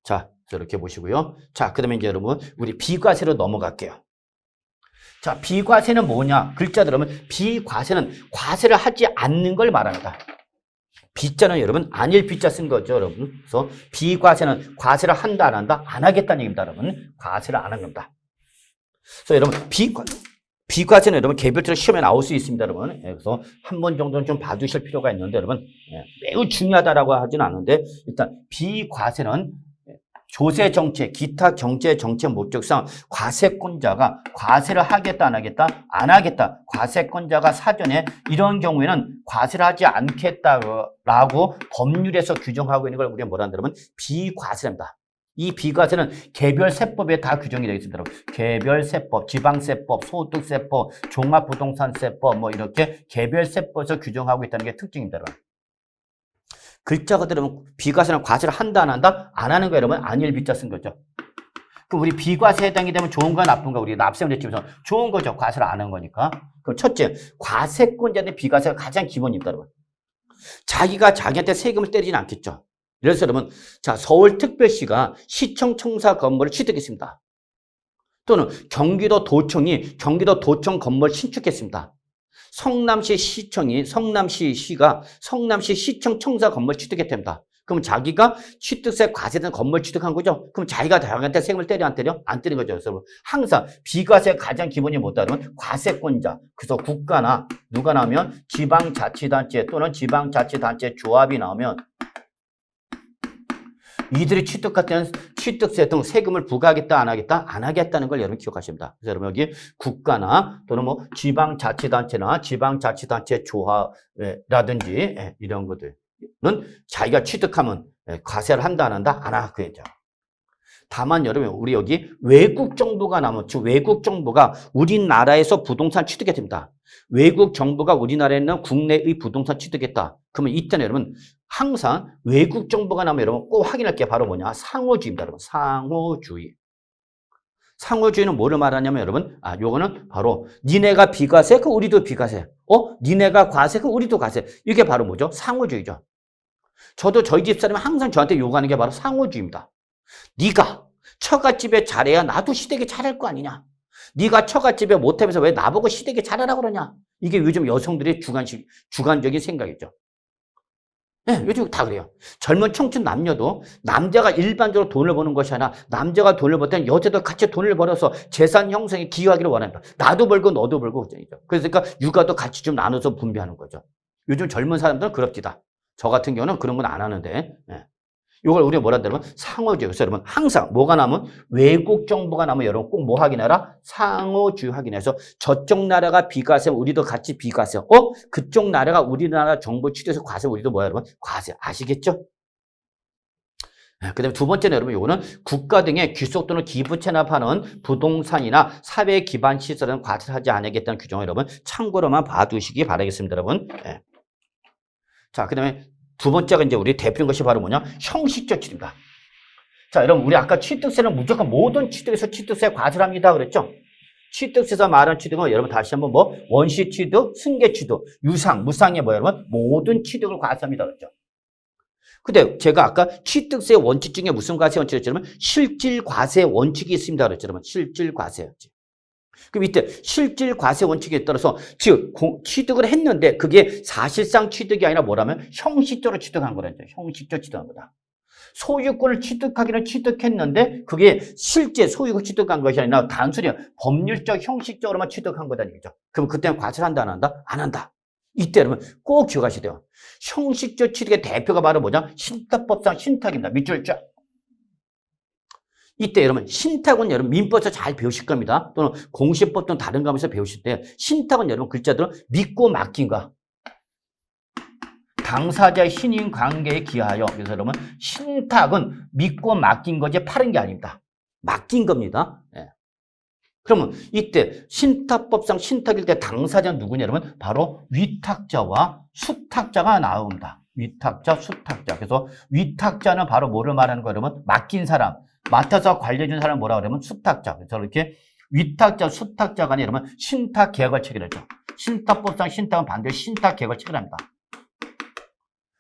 자, 이렇게 보시고요. 자, 그 다음에 이제 여러분, 우리 비과세로 넘어갈게요. 자, 비과세는 뭐냐? 글자 들으면 비과세는 과세를 하지 않는 걸 말합니다. 비자는 여러분 아닐 비자 쓴 거죠, 여러분. 그래서 비과세는 과세를 한다 안 한다? 안 하겠다는 얘기입니다, 여러분. 과세를 안 한 겁니다. 그래서 여러분 비과세는 여러분 개별적으로 시험에 나올 수 있습니다, 여러분. 그래서 한 번 정도는 좀 봐주실 필요가 있는데 여러분 매우 중요하다라고 하지는 않은데 일단 비과세는 조세 정책, 기타 경제 정책 목적상 과세권자가 과세를 하겠다, 안 하겠다? 안 하겠다. 과세권자가 사전에 이런 경우에는 과세를 하지 않겠다라고 법률에서 규정하고 있는 걸 우리가 뭐라 한다면 비과세입니다. 이 비과세는 개별세법에 다 규정이 되어 있습니다. 개별세법, 지방세법, 소득세법, 종합부동산세법 이렇게 개별세법에서 규정하고 있다는 게 특징입니다. 여러분. 글자 그대로 비과세는 과세를 한다 안 한다? 안 하는 거 여러분 아닐 비자 쓴 거죠. 그럼 우리 비과세 해당이 되면 좋은가 나쁜가 우리 납세문제 집에서 좋은 거죠. 과세를 안 한 거니까. 그럼 첫째 과세권자한테 비과세가 가장 기본입니다. 여러분. 자기가 자기한테 세금을 때리지는 않겠죠. 그래서 여러분 자 서울특별시가 시청 청사 건물을 취득했습니다. 또는 경기도 도청 건물을 신축했습니다. 성남시 시가 성남시 시청 청사 건물 취득했답니다. 그럼 자기가 취득세 과세된 건물 취득한 거죠? 그럼 자기가 자기한테 세금을 때려 안 때려? 안 때리는 거죠. 그래서 항상 비과세 가장 기본이 뭐다면 과세권자. 그래서 국가나 누가 나오면 지방자치단체 또는 지방자치단체 조합이 나오면 이들이 취득할 때는 취득세 등 세금을 부과하겠다, 안 하겠다? 안 하겠다는 걸 여러분 기억하십니다. 그래서 여러분 여기 국가나 또는 뭐 지방자치단체나 지방자치단체 조합이라든지 이런 것들은 자기가 취득하면 과세를 한다, 안 한다? 안 하고 그죠. 다만 여러분 우리 여기 외국 정부가 나면 즉 외국 정부가 우리나라에서 부동산 취득했습니다. 외국 정부가 우리나라에 있는 국내의 부동산 취득했다. 그러면 이때는 여러분 항상 외국 정부가 나면 여러분 꼭 확인할 게 바로 뭐냐? 상호주의입니다. 여러분 상호주의. 상호주의는 뭐를 말하냐면 여러분 요거는 바로 니네가 비과세 그럼 우리도 비과세. 니네가 과세 그럼 우리도 과세. 이게 바로 뭐죠? 상호주의죠. 저도 저희 집사람이 항상 저한테 요구하는 게 바로 상호주의입니다. 네가 처갓집에 잘해야 나도 시댁에 잘할 거 아니냐. 네가 처갓집에 못하면서 왜 나보고 시댁에 잘하라고 그러냐. 이게 요즘 여성들의 주관적인 생각이죠. 네, 요즘 다 그래요. 젊은 청춘 남녀도 남자가 일반적으로 돈을 버는 것이 아니라 남자가 돈을 벌 때는 여자도 같이 돈을 벌어서 재산 형성에 기여하기를 원합니다. 나도 벌고 너도 벌고. 그러니까 육아도 같이 좀 나눠서 분배하는 거죠. 요즘 젊은 사람들은 그럽디다. 저 같은 경우는 그런 건 안 하는데. 네. 이걸 우리가 뭐라 하면 상호주의. 그래서 여러분 항상 뭐가 나면 외국 정부가 나면 여러분 꼭 뭐 확인해라? 상호주의 확인해서 저쪽 나라가 비과세 우리도 같이 비과세. 그쪽 나라가 우리나라 정부 취득해서 과세 우리도 뭐야 여러분? 과세. 아시겠죠? 그 다음에 두 번째는 여러분 요거는 국가 등의 귀속 또는 기부 체납하는 부동산이나 사회 기반 시설은 과세하지 않겠다는 규정을 여러분 참고로만 봐두시기 바라겠습니다. 여러분. 네. 자, 그 다음에 두 번째가 이제 우리 대표인 것이 바로 뭐냐? 형식적 취득입니다. 자, 여러분, 우리 아까 취득세는 무조건 모든 취득에서 취득세 과세를 합니다. 그랬죠? 취득세에서 말하는 취득은 여러분 다시 한번 뭐, 원시 취득, 승계 취득, 유상, 무상의 뭐 여러분, 모든 취득을 과세합니다. 그랬죠? 근데 제가 아까 취득세 원칙 중에 무슨 과세 원칙이었죠? 여러분, 실질 과세 원칙이 있습니다. 그랬죠? 여러분, 실질 과세 원칙. 그럼 이때 실질 과세 원칙에 따라서 즉 취득을 했는데 그게 사실상 취득이 아니라 뭐라면 형식적으로 취득한 거라죠. 형식적으로 취득한 거다. 소유권을 취득하기는 취득했는데 그게 실제 소유권 취득한 것이 아니라 단순히 법률적 형식적으로만 취득한 거다는 얘기죠. 그럼 그때는 과세를 한다 안 한다? 안 한다. 이때 여러분 꼭 기억하셔야 돼요. 형식적 취득의 대표가 바로 뭐냐? 신탁법상 신탁입니다. 밑줄 쫙. 이때 여러분 신탁은 여러분 민법에서 잘 배우실 겁니다. 또는 공시법 또는 다른 과목에서 배우실 때 신탁은 여러분 글자들은 믿고 맡긴가 당사자의 신인 관계에 기하여 그래서 여러분 신탁은 믿고 맡긴 거지 파는 게 아닙니다. 맡긴 겁니다. 네. 그러면 이때 신탁법상 신탁일 때 당사자는 누구냐 여러분 바로 위탁자와 수탁자가 나옵니다. 위탁자, 수탁자. 그래서 위탁자는 바로 뭐를 말하는 거예요 여러분? 맡긴 사람. 맡아서 관리해준 사람 뭐라 그러면 수탁자. 그래서 이렇게 위탁자, 수탁자 간에 여러분 신탁 계약을 체결하죠. 신탁법상 신탁은 반드시 신탁 계약을 체결합니다.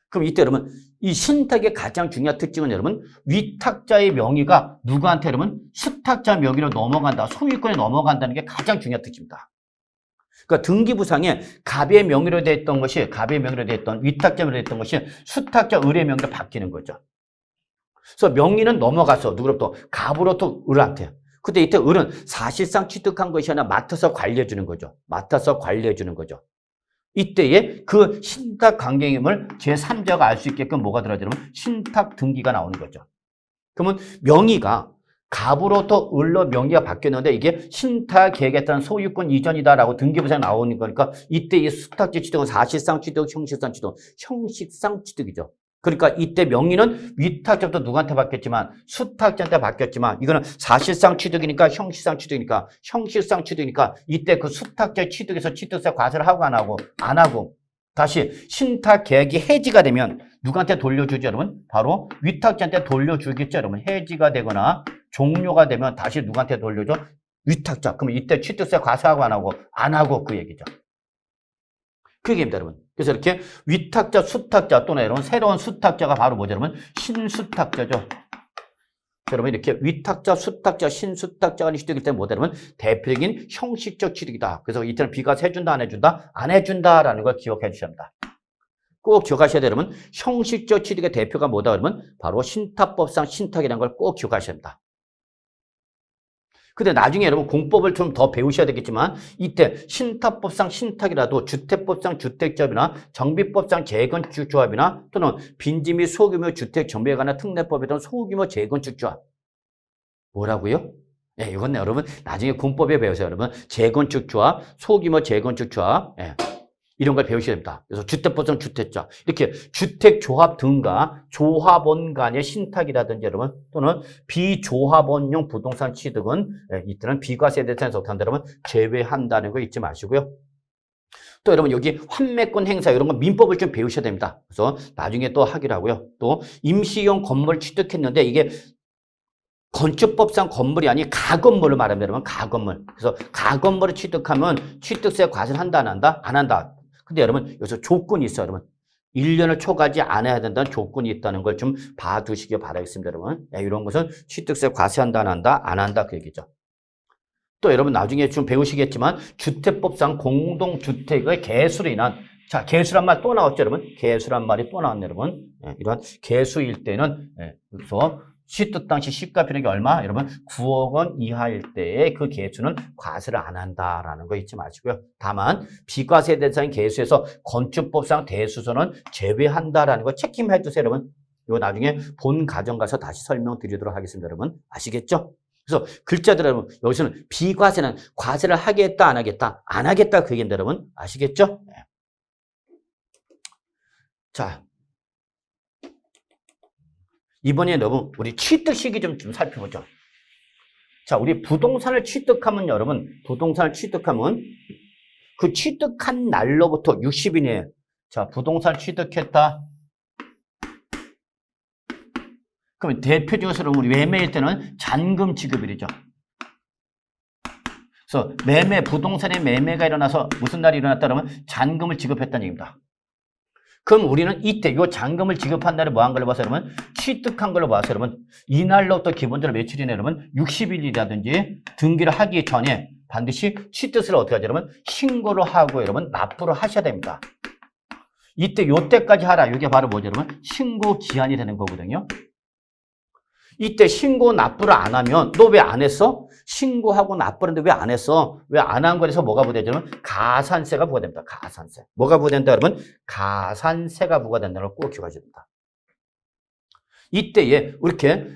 그럼 이때 여러분 이 신탁의 가장 중요한 특징은 여러분 위탁자의 명의가 누구한테 여러분 수탁자 명의로 넘어간다. 소유권에 넘어간다는 게 가장 중요한 특징입니다. 그러니까 등기부상에 갑의 명의로 되어 있던 것이 갑의 명의로 되어 있던 위탁자 명의로 되어 있던 것이 수탁자 을의 명의로 바뀌는 거죠. 그래서 명의는 넘어가서 누구로부터 갑으로부터 을한테. 근데 이때 을은 사실상 취득한 것이 아니라 맡아서 관리해 주는 거죠. 맡아서 관리해 주는 거죠. 이때에 그 신탁 관계임을 제3자가 알 수 있게끔 뭐가 들어가냐면 신탁 등기가 나오는 거죠. 그러면 명의가 갑으로부터 을로 명의가 바뀌었는데 이게 신탁 계획에 따른 소유권 이전이다라고 등기부상에 나오는 거니까 이때 이 수탁지 취득은 사실상 취득, 형식상 취득, 형식상 취득이죠. 그러니까 이때 명의는 위탁자부터 누구한테 바뀌었지만 수탁자한테 바뀌었지만 이거는 사실상 취득이니까 형식상 취득이니까 형식상 취득이니까 이때 그 수탁자의 취득에서 취득세 과세를 하고 안 하고 다시 신탁 계약이 해지가 되면 누구한테 돌려주죠 여러분? 바로 위탁자한테 돌려주겠죠 여러분? 해지가 되거나 종료가 되면 다시 누구한테 돌려줘? 위탁자. 그러면 이때 취득세 과세하고 안 하고 그 얘기죠. 그 얘기입니다, 여러분. 그래서 이렇게 위탁자, 수탁자 또는 여러분 새로운 수탁자가 바로 뭐죠, 여러분? 신수탁자죠. 여러분 이렇게 위탁자, 수탁자, 신수탁자가 취득일 때 뭐다, 여러분? 대표적인 형식적 취득이다. 그래서 이때는 비과세 해준다, 안 해준다? 안 해준다라는 걸 기억해 주셔야 합니다. 꼭 기억하셔야 돼요, 여러분. 형식적 취득의 대표가 뭐다, 여러분? 바로 신탁법상 신탁이라는 걸 꼭 기억하셔야 합니다. 근데 나중에 여러분 공법을 좀 더 배우셔야 되겠지만 이때 신탁법상 신탁이라도 주택법상 주택조합이나 정비법상 재건축조합이나 또는 빈지 및 소규모 주택 정비에 관한 특례법에 따른 소규모 재건축조합. 뭐라고요? 예, 이건 여러분 나중에 공법에 배우세요. 여러분 재건축조합, 소규모 재건축조합. 예. 이런 걸 배우셔야 됩니다. 그래서 주택법상 주택조합, 이렇게 주택조합 등과 조합원 간의 신탁이라든지 여러분 또는 비조합원용 부동산 취득은 이때는 비과세 대상에서 어떻게 한다 여러분 제외한다는 거 잊지 마시고요. 또 여러분 여기 환매권 행사 이런 거 민법을 좀 배우셔야 됩니다. 그래서 나중에 또 하기로 하고요. 또 임시용 건물 취득했는데 이게 건축법상 건물이 아닌 가건물을 말합니다. 여러분 가건물. 그래서 가건물을 취득하면 취득세 과세를 한다 안 한다? 안 한다. 근데 여러분 여기서 조건이 있어요. 여러분 1년을 초과하지 않아야 된다는 조건이 있다는 걸 좀 봐두시기 바라겠습니다. 여러분 이런 것은 취득세 과세한다 안 한다? 안 한다 그 얘기죠. 또 여러분 나중에 좀 배우시겠지만 주택법상 공동주택의 개수로 인한 자 개수란 말 또 나왔죠. 여러분 개수란 말이 또 나왔네요. 여러분 이런 개수일 때는 그래서 취득 당시 시가표력이 얼마? 여러분 9억 원 이하일 때의 그 개수는 과세를 안 한다라는 거 잊지 마시고요. 다만 비과세 대상인 개수에서 건축법상 대수선은 제외한다라는 거 체크해 주세요. 여러분 이거 나중에 본 과정 가서 다시 설명드리도록 하겠습니다. 여러분 아시겠죠? 그래서 글자들 여러분 여기서는 비과세는 과세를 하겠다 안 하겠다 안 하겠다 그 얘기인데 여러분 아시겠죠? 네. 자 이번에 여러분 우리 취득 시기 좀 살펴보죠. 자, 우리 부동산을 취득하면 여러분 부동산을 취득하면 그 취득한 날로부터 60일이에요. 자, 부동산을 취득했다. 그러면 대표적으로 우리 매매일 때는 잔금 지급일이죠. 그래서 매매 부동산의 매매가 일어나서 무슨 날이 일어났다 그러면 잔금을 지급했다는 얘기입니다. 그럼 우리는 이때 이 잔금을 지급한 날을 뭐 한 걸로 봐서 여러분 취득한 걸로 봐서 여러분 이날로부터 기본적으로 며칠이냐 여러분 60일이라든지 등기를 하기 전에 반드시 취득세를 어떻게 하죠 여러분 신고를 하고 여러분 납부를 하셔야 됩니다. 이때 요때까지 하라. 이게 바로 뭐죠 여러분 신고 기한이 되는 거거든요. 이때 신고 납부를 안 하면 너 왜 안 했어? 신고하고 납부하는데 왜 안 했어? 왜 안 한 거에서 뭐가 부과되죠? 여러분? 가산세가 부과됩니다. 가산세. 뭐가 부과된다 여러분? 가산세가 부과된다는 걸 꼭 기억하셔야 됩니다. 이때에 이렇게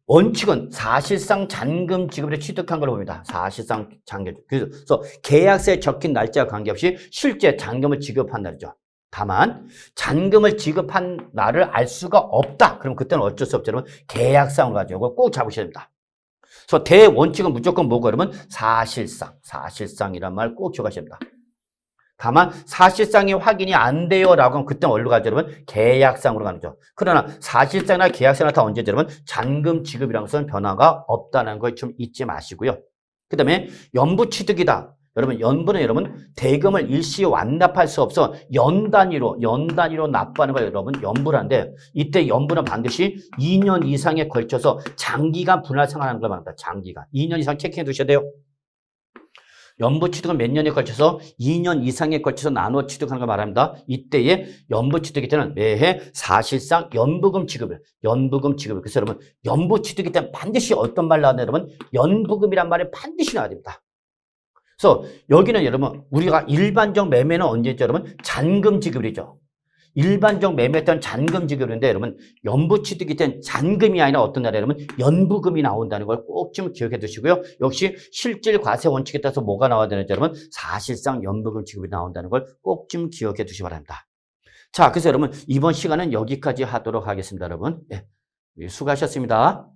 원칙은 사실상 잔금 지급을 취득한 걸로 봅니다. 사실상 잔금. 그래서 계약서에 적힌 날짜와 관계없이 실제 잔금을 지급한 날이죠. 다만 잔금을 지급한 날을 알 수가 없다. 그럼 그때는 어쩔 수 없죠. 여러분 계약상으로 가지고 꼭 잡으셔야 됩니다. 그래서 대원칙은 무조건 뭐고 여러분 사실상이란 말 꼭 기억하셔야 됩니다. 다만 사실상이 확인이 안 돼요라고 하면 그때는 어디로 가죠 여러분 계약상으로 가는 거죠. 그러나 사실상이나 계약상이나 다 언제죠 여러분 잔금 지급이라는 것은 변화가 없다는 걸 좀 잊지 마시고요. 그 다음에 연부취득이다. 여러분 연부는 여러분 대금을 일시에 완납할 수 없어 연 단위로 납부하는 걸 여러분 연부라는데 이때 연부는 반드시 2년 이상에 걸쳐서 장기간 분할 상환하는 걸 말합니다. 장기간 2년 이상 체크해 두셔야 돼요. 연부 취득은 몇 년에 걸쳐서 2년 이상에 걸쳐서 나눠 취득하는 걸 말합니다. 이때의 연부 취득일 때는 매해 사실상 연부금 지급을 그래서 여러분 연부 취득일 때는 반드시 어떤 말 나왔나요 여러분 연부금이란 말이 반드시 나와야 됩니다. 그래서 여기는 여러분 우리가 일반적 매매는 언제죠 여러분? 잔금 지급이죠. 일반적 매매 때는 잔금 지급인데 여러분 연부 취득이 된 잔금이 아니라 어떤 날에 여러분 연부금이 나온다는 걸 꼭 좀 기억해 두시고요. 역시 실질 과세 원칙에 따라서 뭐가 나와야 되는지 여러분 사실상 연부금 지급이 나온다는 걸 꼭 좀 기억해 두시기 바랍니다. 자, 그래서 여러분 이번 시간은 여기까지 하도록 하겠습니다. 여러분 수고하셨습니다.